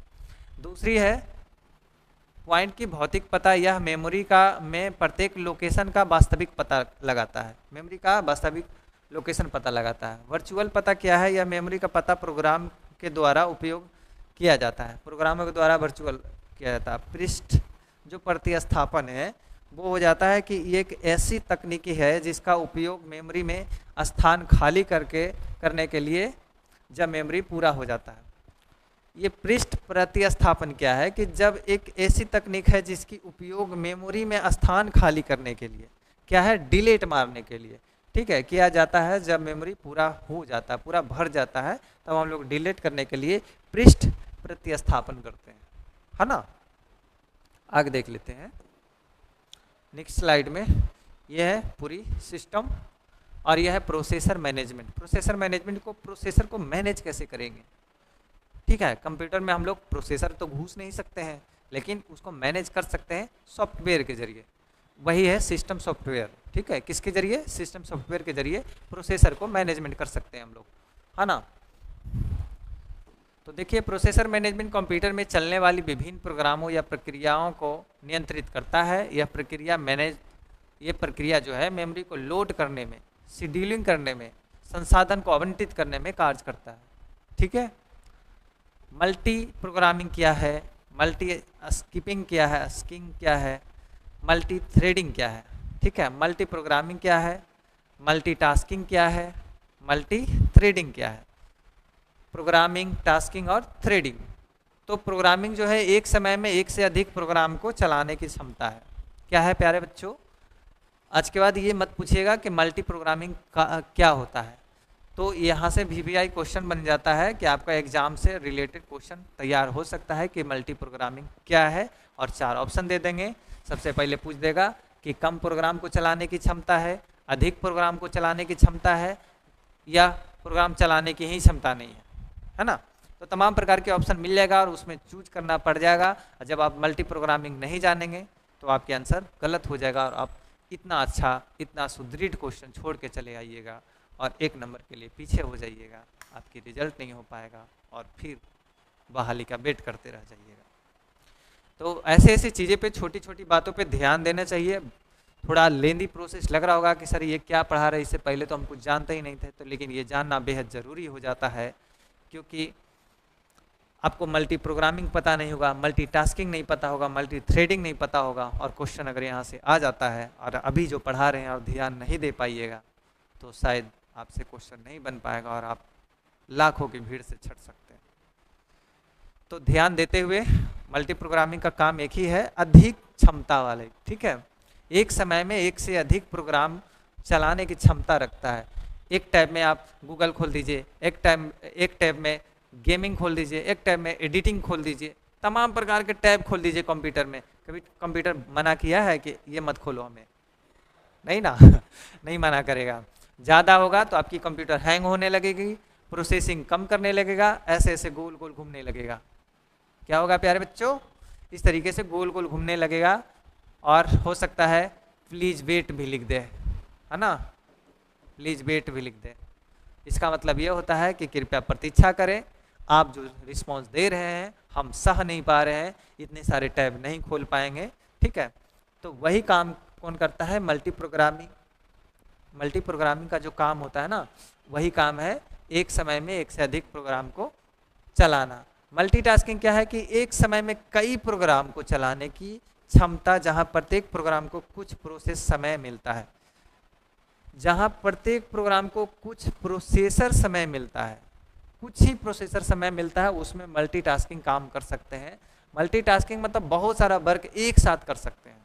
Speaker 1: दूसरी है पॉइंट की भौतिक पता। यह मेमोरी का में प्रत्येक लोकेशन का वास्तविक पता लगाता है, मेमोरी का वास्तविक लोकेशन पता लगाता है। वर्चुअल पता क्या है? यह मेमोरी का पता प्रोग्राम के द्वारा उपयोग किया जाता है, प्रोग्रामों के द्वारा वर्चुअल किया जाता है। पृष्ठ जो प्रतिस्थापन है वो हो जाता है कि ये एक ऐसी तकनीकी है जिसका उपयोग मेमोरी में स्थान खाली करने के लिए जब मेमोरी पूरा हो जाता है। ये पृष्ठ प्रतिस्थापन क्या है कि जब एक ऐसी तकनीक है जिसकी उपयोग मेमोरी में स्थान खाली करने के लिए क्या है, डिलीट मारने के लिए, ठीक है, किया जाता है। जब मेमोरी पूरा हो जाता है, पूरा भर जाता है, तब हम लोग डिलीट करने के लिए पृष्ठ प्रतिस्थापन करते हैं, है ना। आगे देख लेते हैं नेक्स्ट स्लाइड में। यह है पूरी सिस्टम और यह है प्रोसेसर मैनेजमेंट। प्रोसेसर मैनेजमेंट को, प्रोसेसर को मैनेज कैसे करेंगे, ठीक है। कंप्यूटर में हम लोग प्रोसेसर तो घुस नहीं सकते हैं, लेकिन उसको मैनेज कर सकते हैं सॉफ्टवेयर के जरिए। वही है सिस्टम सॉफ्टवेयर, ठीक है। किसके जरिए? सिस्टम सॉफ्टवेयर के जरिए प्रोसेसर को मैनेजमेंट कर सकते हैं हम लोग, है ना। तो देखिए, प्रोसेसर मैनेजमेंट कंप्यूटर में चलने वाली विभिन्न प्रोग्रामों या प्रक्रियाओं को नियंत्रित करता है। यह प्रक्रिया जो है मेमोरी को लोड करने में, शेड्यूलिंग करने में, संसाधन को आवंटित करने में कार्य करता है, ठीक है। मल्टी प्रोग्रामिंग क्या है, मल्टी स्किपिंग क्या है, स्किंग क्या है, मल्टी थ्रेडिंग क्या है, ठीक है। मल्टी प्रोग्रामिंग क्या है, मल्टीटास्किंग क्या है, मल्टी थ्रेडिंग क्या है। प्रोग्रामिंग, टास्किंग और थ्रेडिंग। तो प्रोग्रामिंग जो है एक समय में एक से अधिक प्रोग्राम को चलाने की क्षमता है। क्या है प्यारे बच्चों? आज के बाद ये मत पूछिएगा कि मल्टी प्रोग्रामिंग का क्या होता है। तो यहाँ से VBI क्वेश्चन बन जाता है कि आपका एग्जाम से रिलेटेड क्वेश्चन तैयार हो सकता है कि मल्टी प्रोग्रामिंग क्या है, और 4 ऑप्शन दे देंगे। सबसे पहले पूछ देगा कि कम प्रोग्राम को चलाने की क्षमता है, अधिक प्रोग्राम को चलाने की क्षमता है, या प्रोग्राम चलाने की ही क्षमता नहीं है ना। तो तमाम प्रकार के ऑप्शन मिल जाएगा और उसमें चूज करना पड़ जाएगा। जब आप मल्टी प्रोग्रामिंग नहीं जानेंगे तो आपके आंसर गलत हो जाएगा और आप इतना अच्छा, इतना सुदृढ़ क्वेश्चन छोड़ के चले आइएगा और 1 नंबर के लिए पीछे हो जाइएगा, आपकी रिजल्ट नहीं हो पाएगा और फिर बहाली का वेट करते रह जाइएगा। तो ऐसे ऐसी चीज़ें पे, छोटी छोटी बातों पे ध्यान देना चाहिए। थोड़ा लेंदी प्रोसेस लग रहा होगा कि सर ये क्या पढ़ा रहे, इससे पहले तो हम कुछ जानते ही नहीं थे, तो लेकिन ये जानना बेहद ज़रूरी हो जाता है, क्योंकि आपको मल्टी प्रोग्रामिंग पता नहीं होगा, मल्टीटास्किंग नहीं पता होगा, मल्टी थ्रेडिंग नहीं पता होगा, और क्वेश्चन अगर यहाँ से आ जाता है और अभी जो पढ़ा रहे हैं और ध्यान नहीं दे पाइएगा तो शायद आपसे क्वेश्चन नहीं बन पाएगा और आप लाखों की भीड़ से छट सकते हैं। तो ध्यान देते हुए, मल्टी प्रोग्रामिंग का काम एक ही है, अधिक क्षमता वाले, ठीक है। एक समय में एक से अधिक प्रोग्राम चलाने की क्षमता रखता है। एक टैब में आप गूगल खोल दीजिए, एक टैब में गेमिंग खोल दीजिए, एक टैब में एडिटिंग खोल दीजिए, तमाम प्रकार के टैब खोल दीजिए कंप्यूटर में। कभी कंप्यूटर मना किया है कि ये मत खोलो हमें? नहीं ना नहीं मना करेगा। ज़्यादा होगा तो आपकी कंप्यूटर हैंग होने लगेगी, प्रोसेसिंग कम करने लगेगा, ऐसे ऐसे गोल गोल घूमने लगेगा। क्या होगा प्यारे बच्चों? इस तरीके से गोल गोल घूमने लगेगा। और हो सकता है प्लीज़ वेट भी लिख दे, है ना, प्लीज़ वेट भी लिख दे। इसका मतलब ये होता है कि कृपया प्रतीक्षा करें, आप जो रिस्पॉन्स दे रहे हैं हम सह नहीं पा रहे हैं, इतने सारे टैब नहीं खोल पाएंगे, ठीक है। तो वही काम कौन करता है? Multi programming. मल्टी प्रोग्रामिंग का जो काम होता है ना, वही काम है एक समय में एक से अधिक प्रोग्राम को चलाना। मल्टीटास्किंग क्या है? कि एक समय में कई प्रोग्राम को चलाने की क्षमता, जहां प्रत्येक प्रोग्राम को कुछ प्रोसेस समय मिलता है, जहां प्रत्येक प्रोग्राम को कुछ प्रोसेसर समय मिलता है, कुछ ही प्रोसेसर समय मिलता है, उसमें मल्टीटास्किंग काम कर सकते हैं। मल्टीटास्किंग मतलब बहुत सारा वर्क एक साथ कर सकते हैं।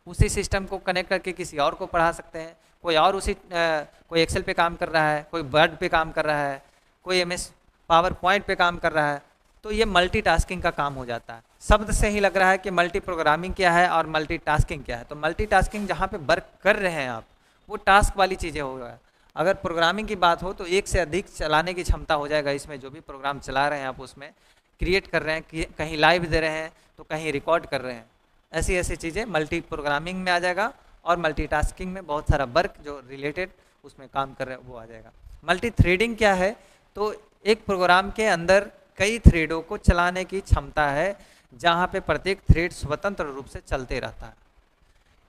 Speaker 1: उसी सिस्टम को कनेक्ट करके किसी और को पढ़ा सकते हैं, कोई और कोई एक्सेल पे काम कर रहा है, कोई वर्ड पे काम कर रहा है, कोई MS पावर पॉइंट पे काम कर रहा है, तो ये मल्टीटास्किंग का काम हो जाता है। शब्द से ही लग रहा है कि मल्टी प्रोग्रामिंग क्या है और मल्टीटास्किंग क्या है। तो मल्टीटास्किंग जहाँ पे वर्क कर रहे हैं आप, वो टास्क वाली चीज़ें होगा। अगर प्रोग्रामिंग की बात हो तो एक से अधिक चलाने की क्षमता हो जाएगा। इसमें जो भी प्रोग्राम चला रहे हैं आप, उसमें क्रिएट कर रहे हैं, कहीं लाइव दे रहे हैं तो कहीं रिकॉर्ड कर रहे हैं, ऐसी ऐसी चीज़ें मल्टी प्रोग्रामिंग में आ जाएगा। और मल्टीटास्किंग में बहुत सारा वर्क जो रिलेटेड उसमें काम कर रहे हैं वो आ जाएगा। मल्टी थ्रेडिंग क्या है? तो एक प्रोग्राम के अंदर कई थ्रेडों को चलाने की क्षमता है, जहाँ पे प्रत्येक थ्रेड स्वतंत्र रूप से चलते रहता है।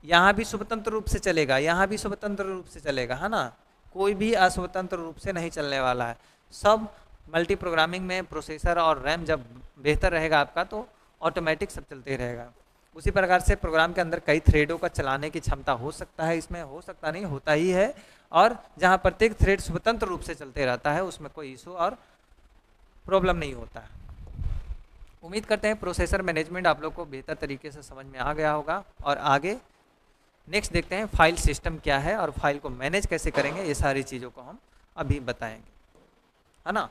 Speaker 1: यहाँ भी स्वतंत्र रूप से चलेगा, यहाँ भी स्वतंत्र रूप से चलेगा, है ना, कोई भी अस्वतंत्र रूप से नहीं चलने वाला है। सब मल्टी प्रोग्रामिंग में प्रोसेसर और रैम जब बेहतर रहेगा आपका तो ऑटोमेटिक सब चलते रहेगा। उसी प्रकार से प्रोग्राम के अंदर कई थ्रेडों का चलाने की क्षमता हो सकता है, इसमें हो सकता नहीं, होता ही है। और जहाँ प्रत्येक थ्रेड स्वतंत्र रूप से चलते रहता है उसमें कोई इशू और प्रॉब्लम नहीं होता है। उम्मीद करते हैं प्रोसेसर मैनेजमेंट आप लोग को बेहतर तरीके से समझ में आ गया होगा। और आगे नेक्स्ट देखते हैं फाइल सिस्टम क्या है और फाइल को मैनेज कैसे करेंगे, ये सारी चीज़ों को हम अभी बताएंगे, है ना।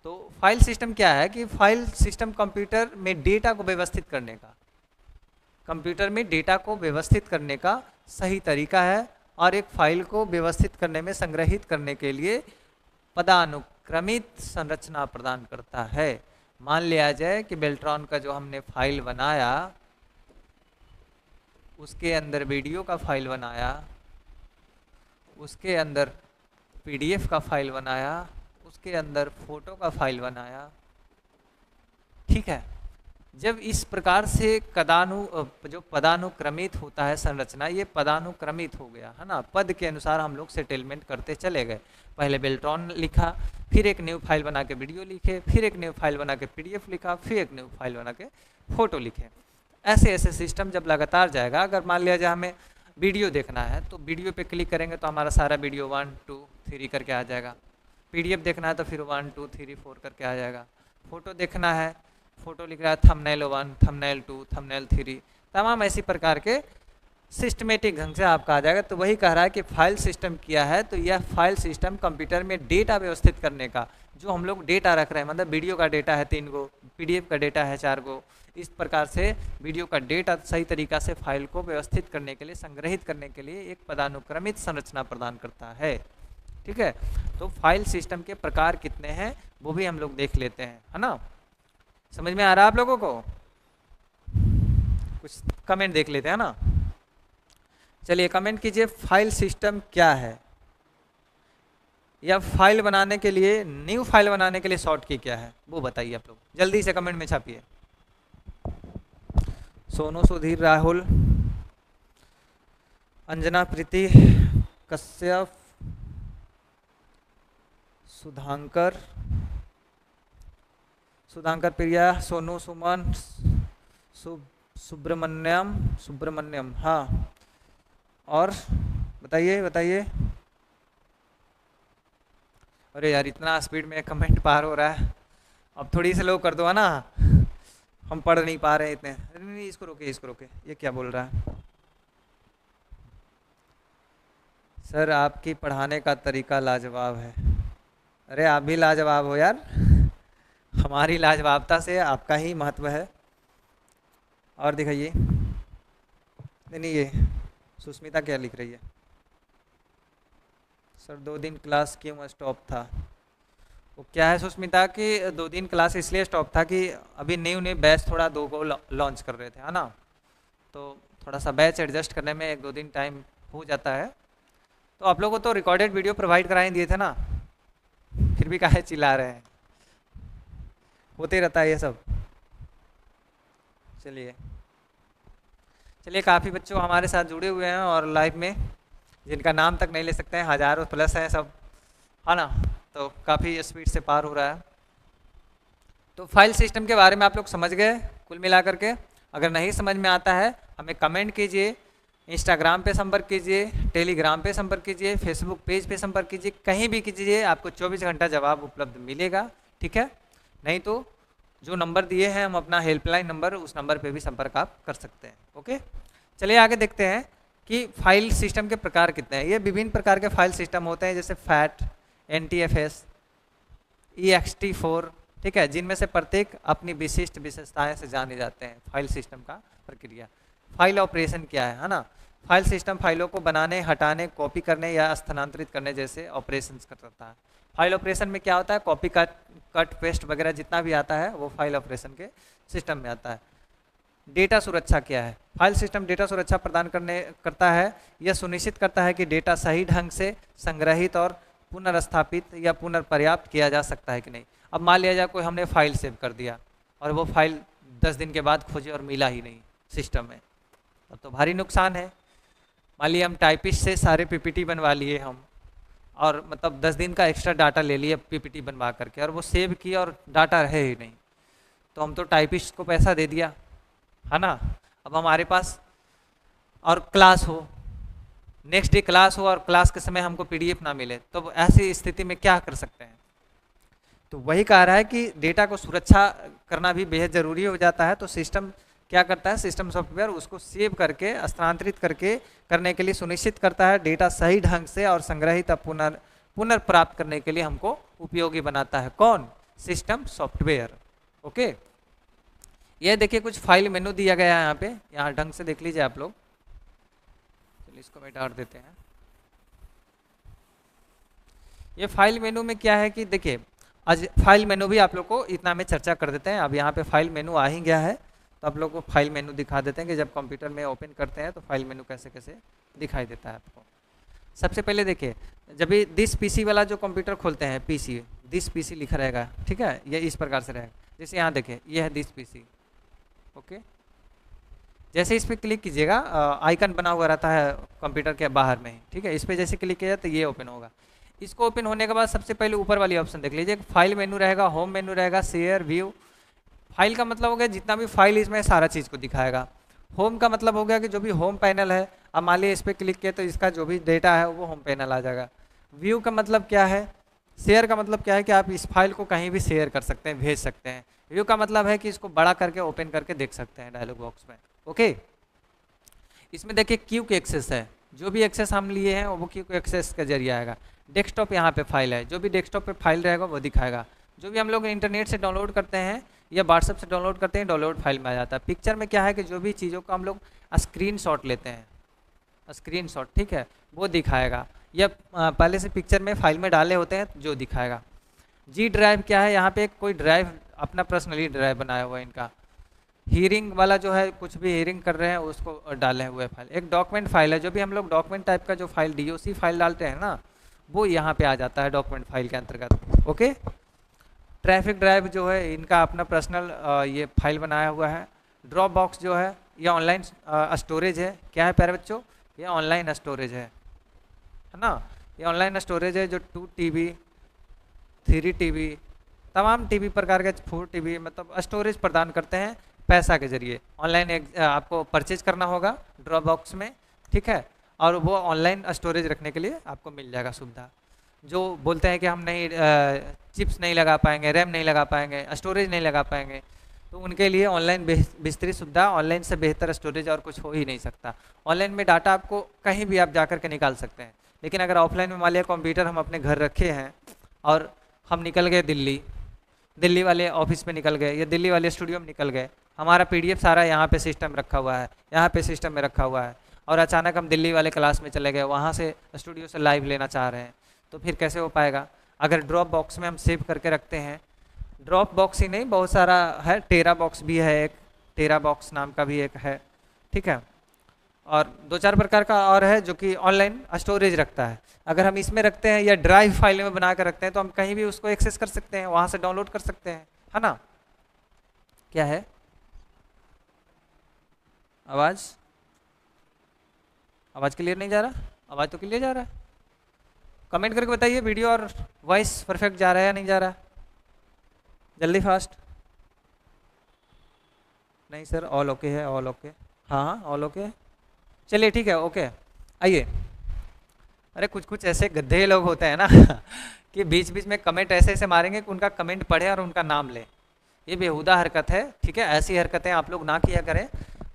Speaker 1: तो फाइल सिस्टम क्या है? कि फाइल सिस्टम कंप्यूटर में डेटा को व्यवस्थित करने का, कंप्यूटर में डेटा को व्यवस्थित करने का सही तरीका है। और एक फाइल को व्यवस्थित करने में, संग्रहित करने के लिए पदानुक्रमित संरचना प्रदान करता है। मान लिया जाए कि बेल्ट्रॉन का जो हमने फाइल बनाया, उसके अंदर वीडियो का फाइल बनाया, उसके अंदर पीडीएफ का फाइल बनाया, उसके अंदर फोटो का फाइल बनाया, ठीक है। जब इस प्रकार से जो पदानुक्रमित होता है संरचना, ये पदानुक्रमित हो गया है ना, पद के अनुसार हम लोग सेटलमेंट करते चले गए। पहले बेल्ट्रॉन लिखा, फिर एक न्यू फाइल बना के वीडियो लिखे, फिर एक न्यू फाइल बना के पीडीएफ लिखा, फिर एक न्यू फाइल बना के फोटो लिखे। ऐसे ऐसे सिस्टम जब लगातार जाएगा, अगर मान लिया जाए हमें वीडियो देखना है तो वीडियो पे क्लिक करेंगे तो हमारा सारा वीडियो 1 2 3 करके आ जाएगा। पीडीएफ देखना है तो फिर 1 2 3 4 करके आ जाएगा। फोटो देखना है, फोटो लिख रहा है थंबनेल 1 थंबनेल 2 थंबनेल 3, तमाम ऐसी प्रकार के सिस्टमेटिक ढंग से आपका आ जाएगा। तो वही कह रहा है कि फाइल सिस्टम किया है, तो यह फाइल सिस्टम कंप्यूटर में डेटा व्यवस्थित करने का, जो हम लोग डेटा रख रहे हैं, मतलब वीडियो का डेटा है 3 गो, पीडीएफ का डेटा है 4 गो, इस प्रकार से वीडियो का डेटा सही तरीका से फाइल को व्यवस्थित करने के लिए, संग्रहित करने के लिए एक पदानुक्रमित संरचना प्रदान करता है, ठीक है। तो फाइल सिस्टम के प्रकार कितने हैं वो भी हम लोग देख लेते हैं, है ना। समझ में आ रहा है आप लोगों को? कुछ कमेंट देख लेते हैं ना। चलिए कमेंट कीजिए, फाइल सिस्टम क्या है, या फाइल बनाने के लिए, न्यू फाइल बनाने के लिए शॉर्ट की क्या है, वो बताइए आप लोग, जल्दी से कमेंट में छापिए। सोनू, सुधीर, राहुल, अंजना, प्रीति, कश्यप, सुधांकर, प्रिया, सोनू, सुमन, सुब्रमण्यम, हाँ, और बताइए। अरे यार इतना स्पीड में कमेंट पार हो रहा है, अब थोड़ी से लोग कर दो, है ना, हम पढ़ नहीं पा रहे इतने। नहीं, इसको रोके, ये क्या बोल रहा है? सर आपकी पढ़ाने का तरीका लाजवाब है। अरे आप भी लाजवाब हो यार, हमारी लाजवाबता से आपका ही महत्व है। और दिखाइए, नहीं ये सुष्मिता क्या लिख रही है? सर 2 दिन क्लास क्यों स्टॉप था? वो क्या है सुष्मिता कि 2 दिन क्लास इसलिए स्टॉप था कि अभी न्यू बैच थोड़ा 2 को लॉन्च कर रहे थे, है ना, तो थोड़ा सा बैच एडजस्ट करने में 1-2 दिन टाइम हो जाता है। तो आप लोगों को तो रिकॉर्डेड वीडियो प्रोवाइड कराए दिए थे ना, फिर भी काहे चिल्ला रहे हैं, होते रहता है ये सब। चलिए काफ़ी बच्चों हमारे साथ जुड़े हुए हैं और लाइव में, जिनका नाम तक नहीं ले सकते हैं, हज़ारों प्लस हैं सब, है ना, तो काफ़ी स्पीड से पार हो रहा है। तो फाइल सिस्टम के बारे में आप लोग समझ गए कुल मिलाकर के। अगर नहीं समझ में आता है हमें कमेंट कीजिए, इंस्टाग्राम पे संपर्क कीजिए, टेलीग्राम पे संपर्क कीजिए, फेसबुक पेज पे संपर्क कीजिए, कहीं भी कीजिए, आपको 24 घंटा जवाब उपलब्ध मिलेगा, ठीक है। नहीं तो जो नंबर दिए हैं हम अपना हेल्पलाइन नंबर, उस नंबर पे भी संपर्क आप कर सकते हैं, ओके। चलिए आगे देखते हैं कि फाइल सिस्टम के प्रकार कितने हैं। ये विभिन्न प्रकार के फाइल सिस्टम होते हैं, जैसे फैट, NTFS, EXT4, ठीक है, जिनमें से प्रत्येक अपनी विशिष्ट विशेषताएं से जाने जाते हैं। फाइल सिस्टम का प्रक्रिया, फाइल ऑपरेशन क्या है ना, फाइल सिस्टम फाइलों को बनाने, हटाने, कॉपी करने या स्थानांतरित करने जैसे ऑपरेशंस करता है। फाइल ऑपरेशन में क्या होता है, कॉपी कट पेस्ट वगैरह जितना भी आता है वो फाइल ऑपरेशन के सिस्टम में आता है। डेटा सुरक्षा क्या है, फाइल सिस्टम डेटा सुरक्षा प्रदान करता है, यह सुनिश्चित करता है कि डेटा सही ढंग से संग्रहित और पुनर्स्थापित या पुनर्पर्याप्त किया जा सकता है कि नहीं। अब मान लिया जाए कोई हमने फाइल सेव कर दिया और वो फाइल 10 दिन के बाद खोजे और मिला ही नहीं सिस्टम में, तब तो भारी नुकसान है। मान लिया हम टाइपिस्ट से सारे PPT बनवा लिए हम, और मतलब 10 दिन का एक्स्ट्रा डाटा ले लिए PPT बनवा करके, और वो सेव किया और डाटा रहे ही नहीं, तो हम तो टाइपिस्ट को पैसा दे दिया, है ना। अब हमारे पास और क्लास हो, नेक्स्ट डे क्लास हो और क्लास के समय हमको PDF ना मिले, तो ऐसी स्थिति में क्या कर सकते हैं। तो वही कह रहा है कि डेटा को सुरक्षा करना भी बेहद ज़रूरी हो जाता है। तो सिस्टम क्या करता है, सिस्टम सॉफ्टवेयर उसको सेव करके स्थानांतरित करके करने के लिए सुनिश्चित करता है, डेटा सही ढंग से और संग्रहित पुनर्प्राप्त करने के लिए हमको उपयोगी बनाता है। कौन? System software, okay. ये देखिए कुछ फाइल मेनू दिया गया है यहाँ पे, यहाँ ढंग से देख लीजिए आप लोग। चलिए इसको मिटा देते हैं। ये फाइल मेनू में क्या है कि देखिए आज फाइल मेनू भी आप लोग को इतना में चर्चा कर देते हैं। अब यहाँ पे फाइल मेनू आ ही गया है, तो आप लोग को फाइल मेनू दिखा देते हैं कि जब कंप्यूटर में ओपन करते हैं तो फाइल मेनू कैसे कैसे दिखाई देता है आपको। सबसे पहले देखिए, जब भी दिस पीसी वाला जो कंप्यूटर खोलते हैं, पीसी दिस पीसी लिखा रहेगा, ठीक है, ये इस प्रकार से रहेगा। जैसे यहाँ देखिए, ये है दिस पीसी, ओके। जैसे इस पर क्लिक कीजिएगा, आइकन बना हुआ रहता है कंप्यूटर के बाहर में ही, ठीक है। इस पर जैसे क्लिक किया तो ये ओपन होगा। इसको ओपन होने के बाद सबसे पहले ऊपर वाली ऑप्शन देख लीजिए, फाइल मेनू रहेगा, होम मेनू रहेगा, शेयर, व्यू। फाइल का मतलब हो गया जितना भी फाइल इसमें सारा चीज़ को दिखाएगा। होम का मतलब हो गया कि जो भी होम पैनल है, अब मान लीजिए इस पर क्लिक किया तो इसका जो भी डेटा है वो होम पैनल आ जाएगा। व्यू का मतलब क्या है, शेयर का मतलब क्या है कि आप इस फाइल को कहीं भी शेयर कर सकते हैं, भेज सकते हैं। व्यू का मतलब है कि इसको बड़ा करके ओपन करके देख सकते हैं डायलॉग बॉक्स में, ओके। इसमें देखिए क्विक एक्सेस है, जो भी एक्सेस हम लिए हैं वो क्विक एक्सेस के जरिए आएगा। डेस्कटॉप यहाँ पे फाइल है, जो भी डेस्कटॉप पे फाइल रहेगा वो दिखाएगा। जो भी हम लोग इंटरनेट से डाउनलोड करते हैं या व्हाट्सएप से डाउनलोड करते हैं, डाउनलोड फाइल में आ जाता है। पिक्चर में क्या है कि जो भी चीज़ों का हम लोग स्क्रीनशॉट लेते हैं, स्क्रीनशॉट, ठीक है, वो दिखाएगा। या पहले से पिक्चर में फाइल में डाले होते हैं जो दिखाएगा। जी ड्राइव क्या है, यहाँ पे कोई ड्राइव अपना पर्सनली ड्राइव बनाया हुआ है इनका। हीयरिंग वाला जो है, कुछ भी हीयरिंग कर रहे हैं उसको डाले हुए फाइल। एक डॉक्यूमेंट फाइल है, जो भी हम लोग डॉक्यूमेंट टाइप का जो फाइल डीओसी फाइल डालते हैं ना, वो यहाँ पे आ जाता है डॉक्यूमेंट फाइल के अंतर्गत, ओके। ट्रैफिक ड्राइव जो है इनका अपना पर्सनल ये फाइल बनाया हुआ है। ड्रॉप बॉक्स जो है ये ऑनलाइन स्टोरेज है। क्या है प्यारे बच्चों, ये ऑनलाइन स्टोरेज है ना। ये ऑनलाइन स्टोरेज है जो 2 TB 3 TB तमाम टीबी प्रकार के 4 TB मतलब स्टोरेज प्रदान करते हैं पैसा के जरिए। ऑनलाइन आपको परचेज करना होगा ड्रॉप बॉक्स में, ठीक है, और वो ऑनलाइन स्टोरेज रखने के लिए आपको मिल जाएगा सुविधा। जो बोलते हैं कि हम नहीं चिप्स नहीं लगा पाएंगे, रैम नहीं लगा पाएंगे, स्टोरेज नहीं लगा पाएंगे, तो उनके लिए ऑनलाइन विस्तृत सुविधा, ऑनलाइन से बेहतर स्टोरेज और कुछ हो ही नहीं सकता। ऑनलाइन में डाटा आपको कहीं भी आप जा कर के निकाल सकते हैं, लेकिन अगर ऑफलाइन में मान लिया कंप्यूटर हम अपने घर रखे हैं और हम निकल गए दिल्ली वाले ऑफिस में निकल गए या दिल्ली वाले स्टूडियो में निकल गए, हमारा PDF सारा यहाँ पे सिस्टम रखा हुआ है, यहाँ पे सिस्टम में रखा हुआ है, और अचानक हम दिल्ली वाले क्लास में चले गए, वहाँ से स्टूडियो से लाइव लेना चाह रहे हैं, तो फिर कैसे हो पाएगा। अगर ड्रॉप बॉक्स में हम सेव करके रखते हैं, ड्रॉप बॉक्स ही नहीं बहुत सारा है, टेरा बॉक्स भी है, एक टेरा बॉक्स नाम का भी एक है, ठीक है, और 2-4 प्रकार का और है जो कि ऑनलाइन स्टोरेज रखता है। अगर हम इसमें रखते हैं या ड्राइव फाइल में बना कर रखते हैं तो हम कहीं भी उसको एक्सेस कर सकते हैं, वहाँ से डाउनलोड कर सकते हैं, है ना। क्या है आवाज़ क्लियर नहीं जा रहा? आवाज़ तो क्लियर जा रहा है। कमेंट करके बताइए वीडियो और वॉइस परफेक्ट जा रहा है या नहीं जा रहा है, जल्दी फास्ट। नहीं सर, ऑल ओके है, ऑल ओके, हाँ ऑल ओके, चलिए ठीक है, ओके। आइए, अरे कुछ ऐसे गधे लोग होते हैं ना कि बीच बीच में कमेंट ऐसे ऐसे मारेंगे कि उनका कमेंट पढ़े और उनका नाम ले। ये बेहुदा हरकत है, ठीक है, ऐसी हरकतें आप लोग ना किया करें।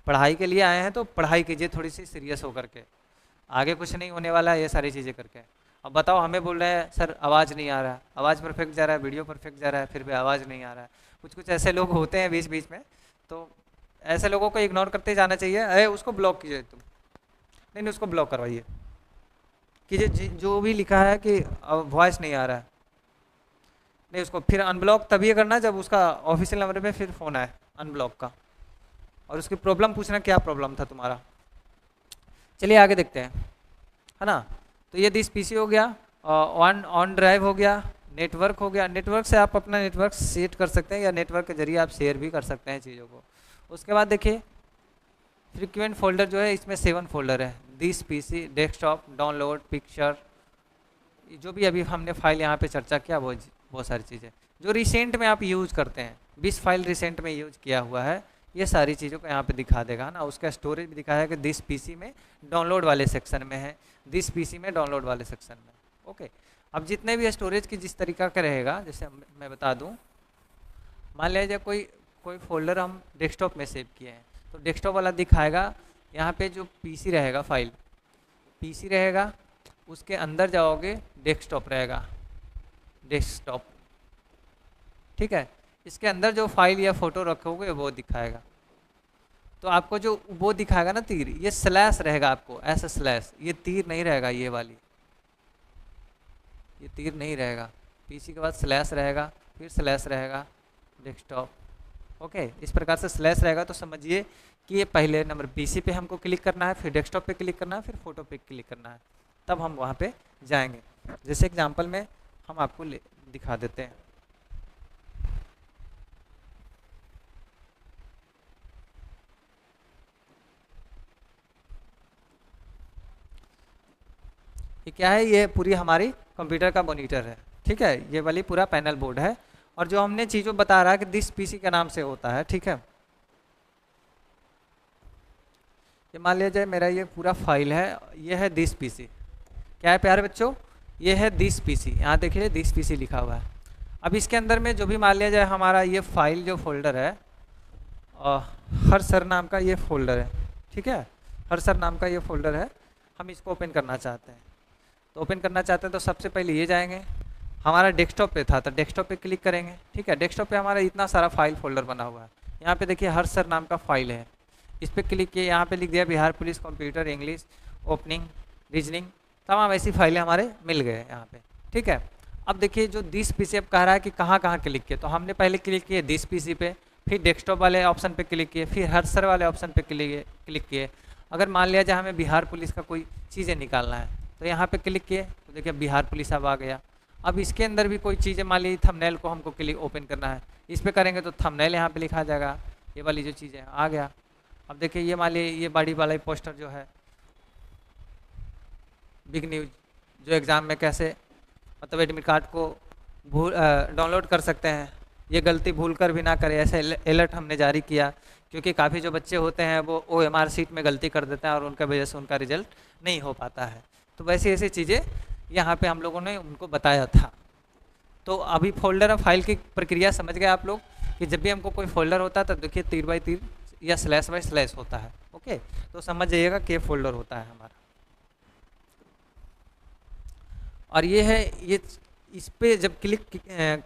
Speaker 1: पढ़ाई के लिए आए हैं तो पढ़ाई कीजिए थोड़ी सी सीरियस होकर के, आगे कुछ नहीं होने वाला है ये सारी चीज़ें करके। अब बताओ, हमें बोल रहे हैं सर आवाज़ नहीं आ रहा है, आवाज़ परफेक्ट जा रहा है, वीडियो परफेक्ट जा रहा है, फिर भी आवाज़ नहीं आ रहा है। कुछ ऐसे लोग होते हैं बीच बीच में, तो ऐसे लोगों को इग्नोर करते जाना चाहिए। अरे उसको ब्लॉक कीजिए तुम, नहीं उसको ब्लॉक करवाइए कीजिए। जो भी लिखा है कि वॉइस नहीं आ रहा है, नहीं उसको फिर अनब्लॉक तभी करना जब उसका ऑफिशियल नंबर पे फिर फ़ोन आए अनब्लॉक का, और उसकी प्रॉब्लम पूछना क्या प्रॉब्लम था तुम्हारा। चलिए आगे देखते हैं, है ना। तो ये दिस पीसी हो गया, ऑन ड्राइव हो गया, नेटवर्क हो गया। नेटवर्क से आप अपना नेटवर्क सेट कर सकते हैं या नेटवर्क के जरिए आप शेयर भी कर सकते हैं चीज़ों को। उसके बाद देखिए फ्रीक्वेंट फोल्डर जो है, इसमें 7 फोल्डर है, this PC, desktop, download, picture, जो भी अभी हमने फाइल यहाँ पे चर्चा किया वो बहुत सारी चीज़ें जो रिसेंट में आप यूज़ करते हैं। 20 फाइल रिसेंट में यूज किया हुआ है, ये सारी चीज़ों को यहाँ पे दिखा देगा ना। उसका स्टोरेज भी दिखाया है कि दिस पीसी में डाउनलोड वाले सेक्शन में है, दिस पीसी में डाउनलोड वाले सेक्शन में, ओके। अब जितने भी स्टोरेज की जिस तरीका का रहेगा, जैसे मैं बता दूँ, मान लीजिए कोई फोल्डर हम डेस्कटॉप में सेव किए हैं तो डेस्कटॉप वाला दिखाएगा। यहाँ पे जो पीसी रहेगा, फाइल पीसी रहेगा, उसके अंदर जाओगे डेस्कटॉप रहेगा, डेस्कटॉप, ठीक है। इसके अंदर जो फाइल या फोटो रखोगे वो दिखाएगा। तो आपको जो वो दिखाएगा ना तीर, ये स्लैश रहेगा, आपको ऐसा स्लैश, ये तीर नहीं रहेगा, ये वाली ये तीर नहीं रहेगा। पीसी के बाद स्लैश रहेगा, फिर स्लैश रहेगा डेस्कटॉप। ओके, इस प्रकार से स्लैश रहेगा तो समझिए कि ये पहले नंबर पीसी पे हमको क्लिक करना है, फिर डेस्कटॉप पे क्लिक करना है, फिर फोटो पे क्लिक करना है, तब हम वहाँ पे जाएंगे। जैसे एग्जांपल में हम आपको दिखा देते हैं। ये क्या है, ये पूरी हमारी कंप्यूटर का मॉनिटर है, ठीक है, ये वाली पूरा पैनल बोर्ड है। और जो हमने चीज़ों बता रहा है कि दिस पीसी के नाम से होता है, ठीक है। ये मान लिया जाए मेरा ये पूरा फाइल है, ये है दिस पीसी। क्या है प्यारे बच्चों, ये है दिस पीसी, यहाँ देखिए दिस पीसी लिखा हुआ है। अब इसके अंदर में जो भी मान लिया जाए हमारा ये फाइल जो फोल्डर है, हर सर नाम का ये फोल्डर है, ठीक है, हर सर नाम का ये फोल्डर है। हम इसको ओपन करना चाहते हैं, तो ओपन करना चाहते हैं तो सबसे पहले ये जाएंगे, हमारा डेस्कटॉप पे था तो डेस्कटॉप पे क्लिक करेंगे, ठीक है। डेस्कटॉप पे हमारा इतना सारा फाइल फोल्डर बना हुआ है, यहाँ पे देखिए हर सर नाम का फाइल है, इस पर क्लिक किए, यहाँ पे लिख दिया Bihar police computer English opening reasoning, तमाम ऐसी फाइलें हमारे मिल गए यहाँ पे, ठीक है। अब देखिए जो दिस पीसी अब कह रहा है कि कहाँ कहाँ क्लिक किए, तो हमने पहले क्लिक किए दिस पीसी पे, फिर डेस्कटॉप वाले ऑप्शन पे क्लिक किए, फिर हर सर वाले ऑप्शन पे क्लिक किए। अगर मान लिया जाए हमें बिहार पुलिस का कोई चीज़ें निकालना है तो यहाँ पे क्लिक किए, तो देखिए बिहार पुलिस अब आ गया। अब इसके अंदर भी कोई चीज़ें मान ली थंबनेल को हमको क्लिक ओपन करना है, इस पर करेंगे तो थंबनेल यहाँ पे लिखा जाएगा, ये वाली जो चीज़ें आ गया। अब देखिए ये मान ली ये बड़ी वाला पोस्टर जो है बिग न्यूज, जो एग्ज़ाम में कैसे मतलब एडमिट कार्ड को भूल डाउनलोड कर सकते हैं, ये गलती भूल कर भी ना करें, ऐसे अलर्ट हमने जारी किया, क्योंकि काफ़ी जो बच्चे होते हैं वो OMR सीट में गलती कर देते हैं और उनका वजह से उनका रिजल्ट नहीं हो पाता है। तो वैसे ऐसी चीज़ें यहाँ पे हम लोगों ने उनको बताया था। तो अभी फोल्डर और फाइल की प्रक्रिया समझ गए आप लोग कि जब भी हमको कोई फोल्डर होता है तो देखिए तीर बाई तीर या स्लैश बाई स्लैश होता है। ओके, तो समझ जाइएगा कि फोल्डर होता है हमारा। और ये है, ये इस पे जब क्लिक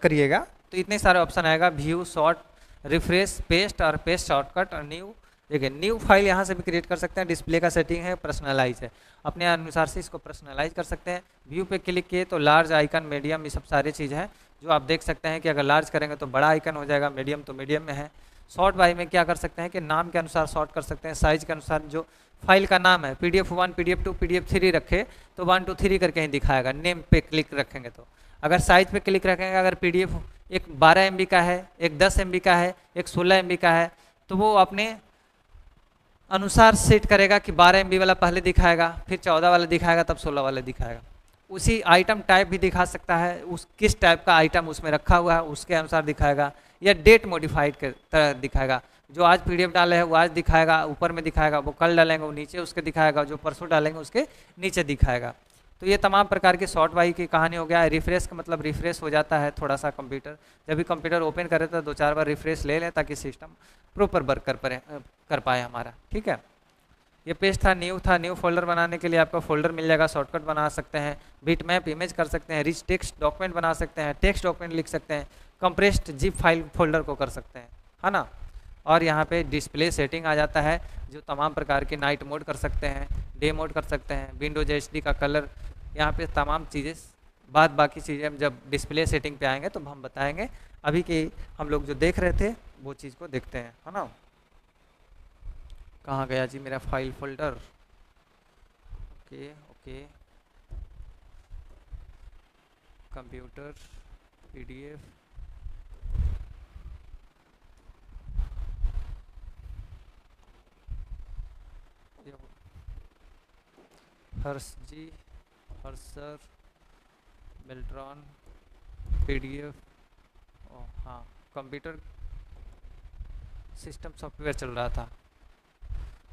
Speaker 1: करिएगा तो इतने सारे ऑप्शन आएगा, व्यू, शॉर्ट, रिफ्रेश, पेस्ट और पेस्ट शॉर्टकट और न्यू। देखिए न्यू फाइल यहाँ से भी क्रिएट कर सकते हैं, डिस्प्ले का सेटिंग है, पर्सनलाइज है, अपने अनुसार से इसको पर्सनलाइज कर सकते हैं। व्यू पे क्लिक किए तो लार्ज आइकन, मीडियम, ये सब सारे चीज़ है जो आप देख सकते हैं कि अगर लार्ज करेंगे तो बड़ा आइकन हो जाएगा, मीडियम तो मीडियम में है। शॉर्ट बाई में क्या कर सकते हैं कि नाम के अनुसार शॉर्ट कर सकते हैं, साइज के अनुसार, जो फाइल का नाम है PDF 1, PDF 2, PDF 3 रखे तो 1 2 3 करके ही दिखाएगा। नेम पे क्लिक रखेंगे तो, अगर साइज पे क्लिक रखेंगे, अगर PDF एक 12 MB का है, एक 10 MB का है, एक 16 MB का है, तो वो अपने अनुसार सेट करेगा कि 12 MB वाला पहले दिखाएगा, फिर 14 वाला दिखाएगा, तब 16 वाला दिखाएगा। उसी आइटम टाइप भी दिखा सकता है, उस किस टाइप का आइटम उसमें रखा हुआ है उसके अनुसार दिखाएगा, या डेट मॉडिफाइड के तरह दिखाएगा। जो आज PDF डाले हैं वो आज दिखाएगा, ऊपर में दिखाएगा, वो कल डालेंगे वो नीचे उसके दिखाएगा, जो परसों डालेंगे उसके नीचे दिखाएगा। तो ये तमाम प्रकार की शॉर्ट बाई की कहानी हो गया है। रिफ्रेश का मतलब रिफ्रेश हो जाता है थोड़ा सा कंप्यूटर, जब भी कंप्यूटर ओपन करे तो 2-4 बार रिफ्रेश ले लें ताकि सिस्टम प्रॉपर वर्क कर पाए हमारा, ठीक है। ये पेज था, न्यू फोल्डर बनाने के लिए आपका फोल्डर मिल जाएगा, शॉर्टकट बना सकते हैं, बिट मैप इमेज कर सकते हैं, रिच टेक्स्ट डॉक्यूमेंट बना सकते हैं, टेक्स्ट डॉक्यूमेंट लिख सकते हैं, कंप्रेस्ड जिप फाइल फोल्डर को कर सकते हैं, है ना। और यहाँ पे डिस्प्ले सेटिंग आ जाता है, जो तमाम प्रकार के नाइट मोड कर सकते हैं, डे मोड कर सकते हैं, विंडोज HD का कलर, यहाँ पे तमाम चीज़ें, बाकी चीज़ें हम जब डिस्प्ले सेटिंग पे आएंगे तो हम बताएंगे। अभी के हम लोग जो देख रहे थे वो चीज़ को देखते हैं, है ना। कहाँ गया जी मेरा file folder, okay, computer PDF, हर्ष जी, हर्ष सर, बेल्ट्रॉन, PDF, हाँ, कंप्यूटर सिस्टम सॉफ्टवेयर चल रहा था।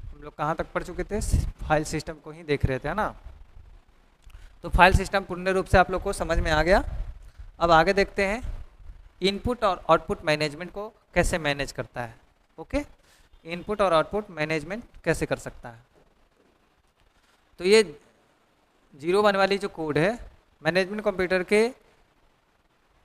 Speaker 1: हम लोग कहाँ तक पढ़ चुके थे, फाइल सिस्टम को ही देख रहे थे, है ना। तो फाइल सिस्टम पूर्ण रूप से आप लोग को समझ में आ गया। अब आगे देखते हैं इनपुट और आउटपुट मैनेजमेंट को कैसे मैनेज करता है। ओके, इनपुट और आउटपुट मैनेजमेंट कैसे कर सकता है। तो ये 01 वाली जो कोड है, मैनेजमेंट कंप्यूटर के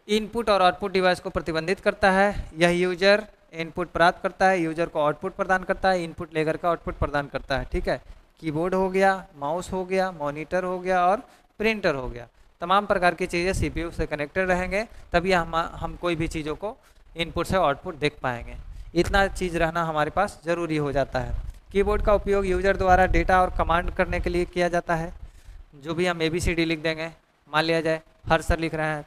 Speaker 1: इनपुट और आउटपुट डिवाइस को प्रतिबंधित करता है। यह यूजर इनपुट प्राप्त करता है, यूजर को आउटपुट प्रदान करता है, इनपुट लेकर का आउटपुट प्रदान करता है, ठीक है। कीबोर्ड हो गया, माउस हो गया, मॉनिटर हो गया और प्रिंटर हो गया। तमाम प्रकार की चीज़ें सीपीयू से कनेक्टेड रहेंगे, तभी हम कोई भी चीज़ों को इनपुट से आउटपुट देख पाएंगे। इतना चीज़ रहना हमारे पास ज़रूरी हो जाता है। कीबोर्ड का उपयोग यूजर द्वारा डेटा और कमांड करने के लिए किया जाता है। जो भी हम ABCD लिख देंगे, मान लिया जाए हर्षर लिख रहे हैं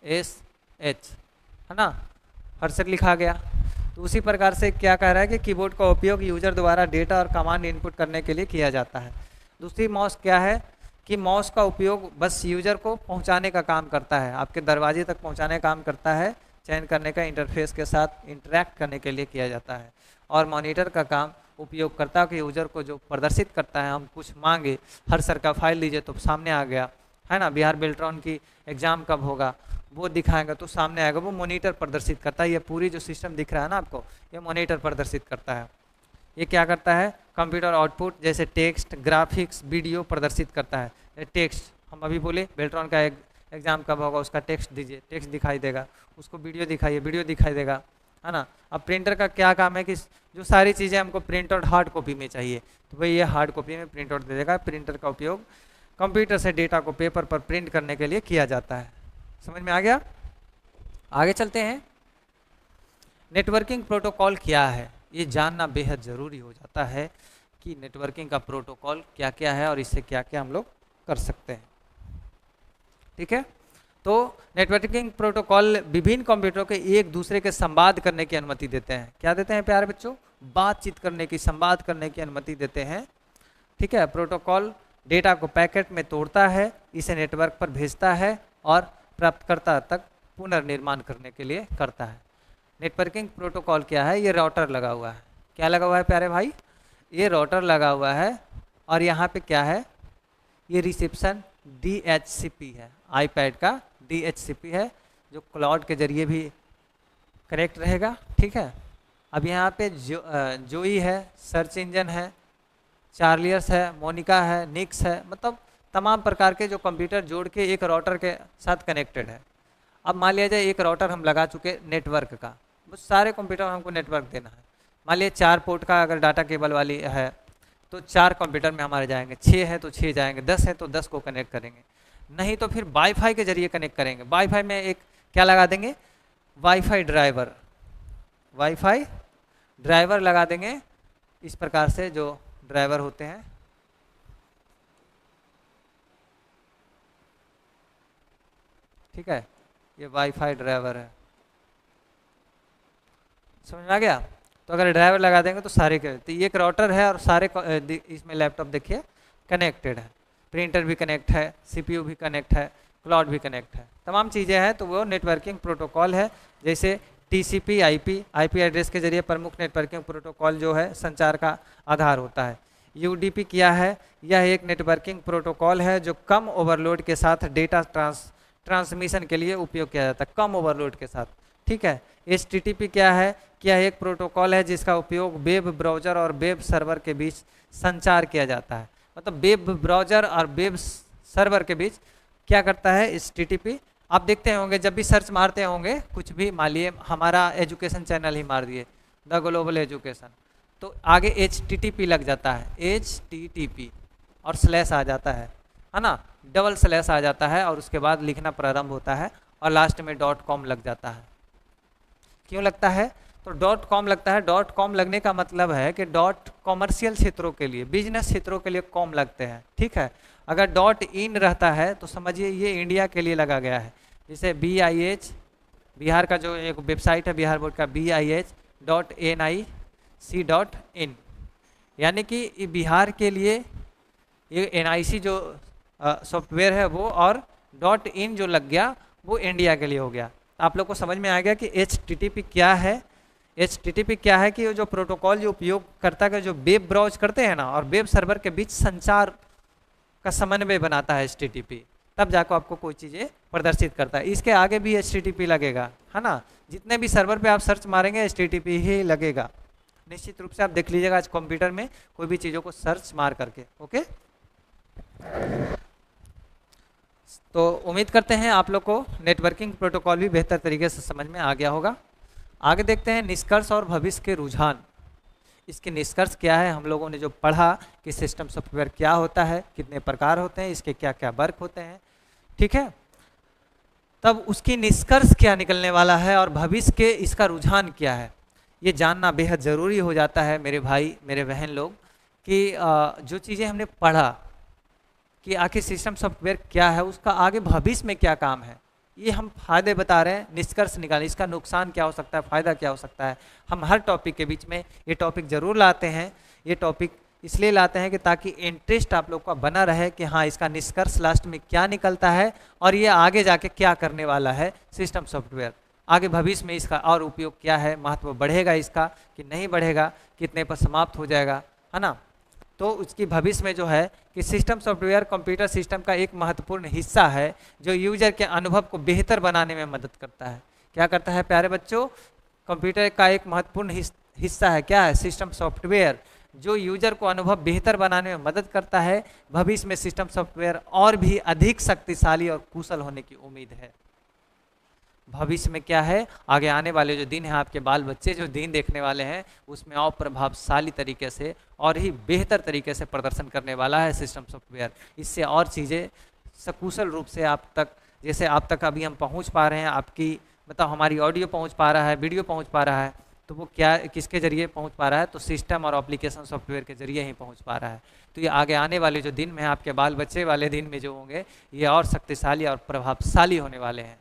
Speaker 1: HARSH, है ना, हर्षर लिखा गया। तो उसी प्रकार से क्या कह रहा है कि कीबोर्ड का उपयोग यूजर द्वारा डेटा और कमांड इनपुट करने के लिए किया जाता है। दूसरी माउस क्या है कि माउस का उपयोग बस यूजर को पहुंचाने का काम करता है, आपके दरवाजे तक पहुंचाने का काम करता है, चयन करने का इंटरफेस के साथ इंटरेक्ट करने के लिए किया जाता है। और मॉनिटर का काम उपयोगकर्ता के यूजर को जो प्रदर्शित करता है, हम कुछ मांगे, हर सर का फाइल लीजिए तो सामने आ गया, है ना, बिहार बेल्ट्रॉन की एग्जाम कब होगा वो दिखाएगा तो सामने आएगा, वो मॉनिटर प्रदर्शित करता है। ये पूरी जो सिस्टम दिख रहा है ना आपको, ये मॉनिटर प्रदर्शित करता है। ये क्या करता है, कंप्यूटर आउटपुट जैसे टेक्स्ट, ग्राफिक्स, वीडियो प्रदर्शित करता है। टेक्स्ट हम अभी बोले बेल्ट्रॉन का एग्जाम कब होगा, उसका टेक्स्ट दीजिए, टेक्स्ट दिखाई देगा, उसको वीडियो दिखाइए, वीडियो दिखाई देगा, है ना। अब प्रिंटर का क्या काम है कि जो सारी चीज़ें हमको प्रिंट आउट हार्ड कॉपी में चाहिए तो भाई ये हार्ड कॉपी में प्रिंट आउट दे देगा। प्रिंटर का उपयोग कंप्यूटर से डेटा को पेपर पर प्रिंट करने के लिए किया जाता है। समझ में आ गया? आगे चलते हैं। नेटवर्किंग प्रोटोकॉल क्या है, ये जानना बेहद ज़रूरी हो जाता है कि नेटवर्किंग का प्रोटोकॉल क्या क्या है और इससे क्या क्या हम लोग कर सकते हैं। ठीक है, तो नेटवर्किंग प्रोटोकॉल विभिन्न कंप्यूटरों के एक दूसरे के संवाद करने की अनुमति देते हैं। क्या देते हैं प्यारे बच्चों? बातचीत करने की, संवाद करने की अनुमति देते हैं। ठीक है, प्रोटोकॉल डेटा को पैकेट में तोड़ता है, इसे नेटवर्क पर भेजता है और प्राप्तकर्ता तक पुनर्निर्माण करने के लिए करता है। नेटवर्किंग प्रोटोकॉल क्या है? ये राउटर लगा हुआ है। क्या लगा हुआ है प्यारे भाई? ये राउटर लगा हुआ है और यहाँ पे क्या है, ये रिसेप्शन DHCP है, आईपैड का DHCP है, जो क्लाउड के जरिए भी कनेक्ट रहेगा। ठीक है, अब यहाँ पे जोई है, सर्च इंजन है, चार्लियर्स है, मोनिका है, निक्स है, मतलब तमाम प्रकार के जो कंप्यूटर जोड़ के एक राउटर के साथ कनेक्टेड है। अब मान लिया जाए एक राउटर हम लगा चुके नेटवर्क का, वो सारे कंप्यूटर हमको नेटवर्क देना है। मान लिया 4 पोर्ट का अगर डाटा केबल वाली है तो 4 कंप्यूटर में हमारे जाएंगे, 6 है तो 6 जाएंगे, 10 है तो 10 को कनेक्ट करेंगे, नहीं तो फिर वाईफाई के जरिए कनेक्ट करेंगे। वाईफाई में एक क्या लगा देंगे, वाईफाई ड्राइवर लगा देंगे। इस प्रकार से जो ड्राइवर होते हैं, ठीक है, ये वाईफाई ड्राइवर है। समझ में आ गया? तो अगर ड्राइवर लगा देंगे तो सारे के, तो ये एक राउटर है और सारे इसमें लैपटॉप देखिए कनेक्टेड है, प्रिंटर भी कनेक्ट है, CPU भी कनेक्ट है, क्लाउड भी कनेक्ट है, तमाम चीज़ें हैं। तो वो नेटवर्किंग प्रोटोकॉल है। जैसे TCP IP एड्रेस के जरिए प्रमुख नेटवर्किंग प्रोटोकॉल जो है संचार का आधार होता है। UDP क्या है? यह एक नेटवर्किंग प्रोटोकॉल है जो कम ओवरलोड के साथ डेटा ट्रांसमिशन के लिए उपयोग किया जाता है, कम ओवरलोड के साथ। ठीक है, HTTP क्या है? यह एक प्रोटोकॉल है जिसका उपयोग वेब ब्राउज़र और वेब सर्वर के बीच संचार किया जाता है। मतलब वेब ब्राउज़र और वेब सर्वर के बीच क्या करता है HTTP? आप देखते होंगे जब भी सर्च मारते होंगे कुछ भी, मान लिए हमारा एजुकेशन चैनल ही मार दिए, द ग्लोबल एजुकेशन, तो आगे HTTP लग जाता है, HTTP और स्लैश आ जाता है ना, डबल स्लैश आ जाता है और उसके बाद लिखना प्रारंभ होता है और लास्ट में .com लग जाता है। क्यों लगता है? तो .com लगता है। .com लगने का मतलब है कि कॉमर्शियल क्षेत्रों के लिए, बिजनेस क्षेत्रों के लिए कॉम लगते हैं। ठीक है, अगर .in रहता है तो समझिए ये इंडिया के लिए लगा गया है। जैसे BIH, बिहार का जो एक वेबसाइट है बिहार बोर्ड का, BIH.nic.in, यानी कि बिहार के लिए ये NIC जो सॉफ्टवेयर है वो, और .in जो लग गया वो इंडिया के लिए हो गया। आप लोग को समझ में आ गया कि HTTP क्या है? HTTP क्या है कि जो प्रोटोकॉल जो उपयोगकर्ता का जो वेब ब्राउज करते हैं ना और वेब सर्वर के बीच संचार का समन्वय बनाता है HTTP, तब जाकर आपको कोई चीज़ें प्रदर्शित करता है। इसके आगे भी HTTP लगेगा, है ना, जितने भी सर्वर पे आप सर्च मारेंगे HTTP ही लगेगा। निश्चित रूप से आप देख लीजिएगा आज कंप्यूटर में कोई भी चीज़ों को सर्च मार करके। ओके, तो उम्मीद करते हैं आप लोग को नेटवर्किंग प्रोटोकॉल भी बेहतर तरीके से समझ में आ गया होगा। आगे देखते हैं निष्कर्ष और भविष्य के रुझान। इसके निष्कर्ष क्या है, हम लोगों ने जो पढ़ा कि सिस्टम सॉफ्टवेयर क्या होता है, कितने प्रकार होते हैं, इसके क्या क्या वर्क होते हैं, ठीक है। तब उसकी निष्कर्ष क्या निकलने वाला है और भविष्य के इसका रुझान क्या है, ये जानना बेहद ज़रूरी हो जाता है मेरे भाई मेरे बहन लोग, कि जो चीज़ें हमने पढ़ा कि आखिर सिस्टम सॉफ्टवेयर क्या है, उसका आगे भविष्य में क्या काम है, ये हम फायदे बता रहे हैं, निष्कर्ष निकालें, इसका नुकसान क्या हो सकता है, फायदा क्या हो सकता है। हम हर टॉपिक के बीच में ये टॉपिक जरूर लाते हैं। ये टॉपिक इसलिए लाते हैं कि ताकि इंटरेस्ट आप लोग का बना रहे कि हाँ इसका निष्कर्ष लास्ट में क्या निकलता है और ये आगे जाके क्या करने वाला है सिस्टम सॉफ्टवेयर, आगे भविष्य में इसका और उपयोग क्या है, महत्व बढ़ेगा इसका कि नहीं बढ़ेगा, कितने पर समाप्त हो जाएगा, है ना। तो उसकी भविष्य में जो है कि सिस्टम सॉफ्टवेयर कंप्यूटर सिस्टम का एक महत्वपूर्ण हिस्सा है जो यूजर के अनुभव को बेहतर बनाने में मदद करता है। क्या करता है प्यारे बच्चों, कंप्यूटर का एक महत्वपूर्ण हिस्सा है, क्या है, सिस्टम सॉफ्टवेयर, जो यूजर को अनुभव बेहतर बनाने में मदद करता है। भविष्य में सिस्टम सॉफ्टवेयर और भी अधिक शक्तिशाली और कुशल होने की उम्मीद है। भविष्य में क्या है, आगे आने वाले जो दिन हैं, आपके बाल बच्चे जो दिन देखने वाले हैं, उसमें और प्रभावशाली तरीके से और ही बेहतर तरीके से प्रदर्शन करने वाला है सिस्टम सॉफ्टवेयर। इससे और चीज़ें सकुशल रूप से आप तक, जैसे आप तक अभी हम पहुंच पा रहे हैं, आपकी मतलब हमारी ऑडियो पहुंच पा रहा है, वीडियो पहुंच पा रहा है, तो वो क्या किसके जरिए पहुंच पा रहा है, तो सिस्टम और एप्लीकेशन सॉफ्टवेयर के जरिए ही पहुंच पा रहा है। तो ये आगे आने वाले जो दिन में आपके बाल बच्चे वाले दिन में जो होंगे, ये और शक्तिशाली और प्रभावशाली होने वाले हैं।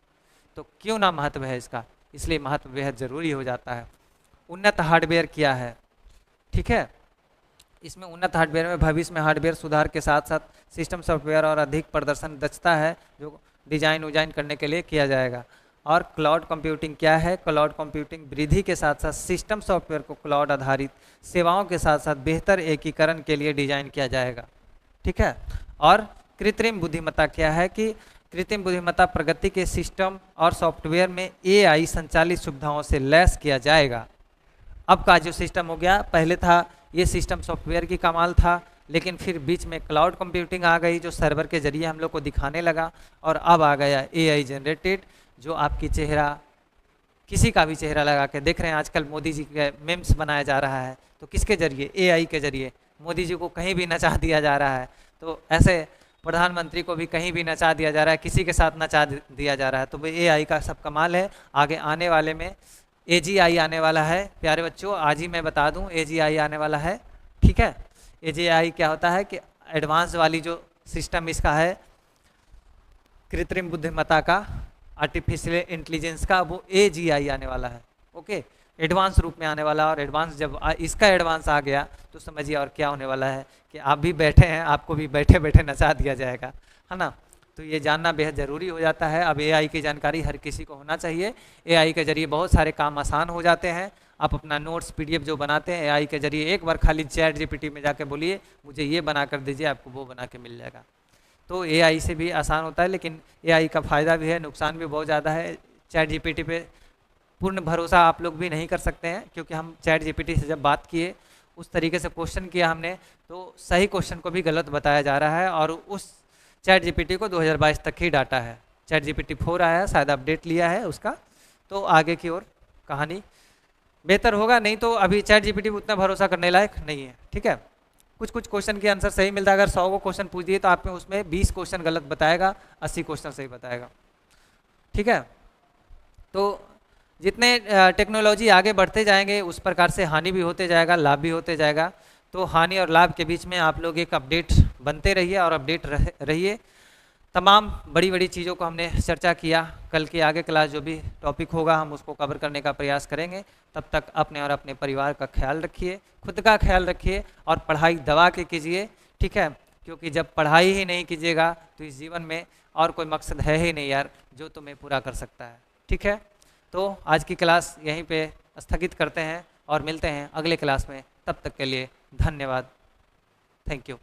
Speaker 1: तो क्यों ना महत्व है इसका, इसलिए महत्व बेहद ज़रूरी हो जाता है। उन्नत हार्डवेयर क्या है, ठीक है, इसमें उन्नत हार्डवेयर में भविष्य में हार्डवेयर सुधार के साथ साथ सिस्टम सॉफ्टवेयर और अधिक प्रदर्शन दक्षता है जो डिजाइन उजाइन करने के लिए किया जाएगा। और क्लाउड कंप्यूटिंग क्या है, क्लाउड कंप्यूटिंग वृद्धि के साथ साथ सिस्टम सॉफ्टवेयर को क्लाउड आधारित सेवाओं के साथ साथ बेहतर एकीकरण के लिए डिजाइन किया जाएगा, ठीक है। और कृत्रिम बुद्धिमत्ता क्या है कि कृत्रिम बुद्धिमत्ता प्रगति के सिस्टम और सॉफ्टवेयर में AI संचालित सुविधाओं से लैस किया जाएगा। अब का जो सिस्टम हो गया, पहले था ये सिस्टम सॉफ्टवेयर की कमाल था, लेकिन फिर बीच में क्लाउड कंप्यूटिंग आ गई जो सर्वर के जरिए हम लोग को दिखाने लगा, और अब आ गया AI जनरेटेड, जो आपकी चेहरा, किसी का भी चेहरा लगा के देख रहे हैं आजकल मोदी जी के मेम्स बनाया जा रहा है, तो किसके जरिए, AI के जरिए मोदी जी को कहीं भी नचा दिया जा रहा है। तो ऐसे प्रधानमंत्री को भी कहीं भी नचा दिया जा रहा है, किसी के साथ नचा दिया जा रहा है। तो वो AI का सब कमाल है। आगे आने वाले में AGI आने वाला है प्यारे बच्चों, आज ही मैं बता दूं AGI आने वाला है, ठीक है। AGI क्या होता है कि एडवांस वाली जो सिस्टम इसका है कृत्रिम बुद्धिमत्ता का, आर्टिफिशियल इंटेलिजेंस का, वो AGI आने वाला है, ओके, एडवांस रूप में आने वाला। और एडवांस जब इसका एडवांस आ गया तो समझिए और क्या होने वाला है कि आप भी बैठे हैं, आपको भी बैठे बैठे नचा दिया जाएगा, है ना। तो ये जानना बेहद ज़रूरी हो जाता है। अब AI की जानकारी हर किसी को होना चाहिए। AI के जरिए बहुत सारे काम आसान हो जाते हैं। आप अपना नोट्स PDF जो बनाते हैं AI के जरिए, एक बार खाली ChatGPT में जाके बोलिए मुझे ये बना कर दीजिए, आपको वो बना के मिल जाएगा। तो AI से भी आसान होता है, लेकिन AI का फ़ायदा भी है, नुकसान भी बहुत ज़्यादा है। ChatGPT पे पूर्ण भरोसा आप लोग भी नहीं कर सकते हैं, क्योंकि हम ChatGPT से जब बात किए, उस तरीके से क्वेश्चन किया हमने, तो सही क्वेश्चन को भी गलत बताया जा रहा है, और उस ChatGPT को 2022 तक ही डाटा है। ChatGPT 4 आया है, शायद अपडेट लिया है उसका, तो आगे की ओर कहानी बेहतर होगा। नहीं तो अभी ChatGPT उतना भरोसा करने लायक नहीं है, ठीक है। कुछ कुछ क्वेश्चन के आंसर सही मिलता है। अगर 100 को क्वेश्चन पूछ दिए तो आप में उसमें 20 क्वेश्चन गलत बताएगा, 80 क्वेश्चन सही बताएगा, ठीक है। तो जितने टेक्नोलॉजी आगे बढ़ते जाएंगे उस प्रकार से हानि भी होते जाएगा, लाभ भी होते जाएगा। तो हानि और लाभ के बीच में आप लोग एक अपडेट बनते रहिए और अपडेट रहिए। तमाम बड़ी बड़ी चीज़ों को हमने चर्चा किया। कल की आगे क्लास जो भी टॉपिक होगा हम उसको कवर करने का प्रयास करेंगे। तब तक अपने और अपने परिवार का ख्याल रखिए, खुद का ख्याल रखिए, और पढ़ाई दबा के कीजिए, ठीक है। क्योंकि जब पढ़ाई ही नहीं कीजिएगा तो इस जीवन में और कोई मकसद है ही नहीं यार जो तुम्हें पूरा कर सकता है, ठीक है। तो आज की क्लास यहीं पे स्थगित करते हैं और मिलते हैं अगले क्लास में। तब तक के लिए धन्यवाद, थैंक यू।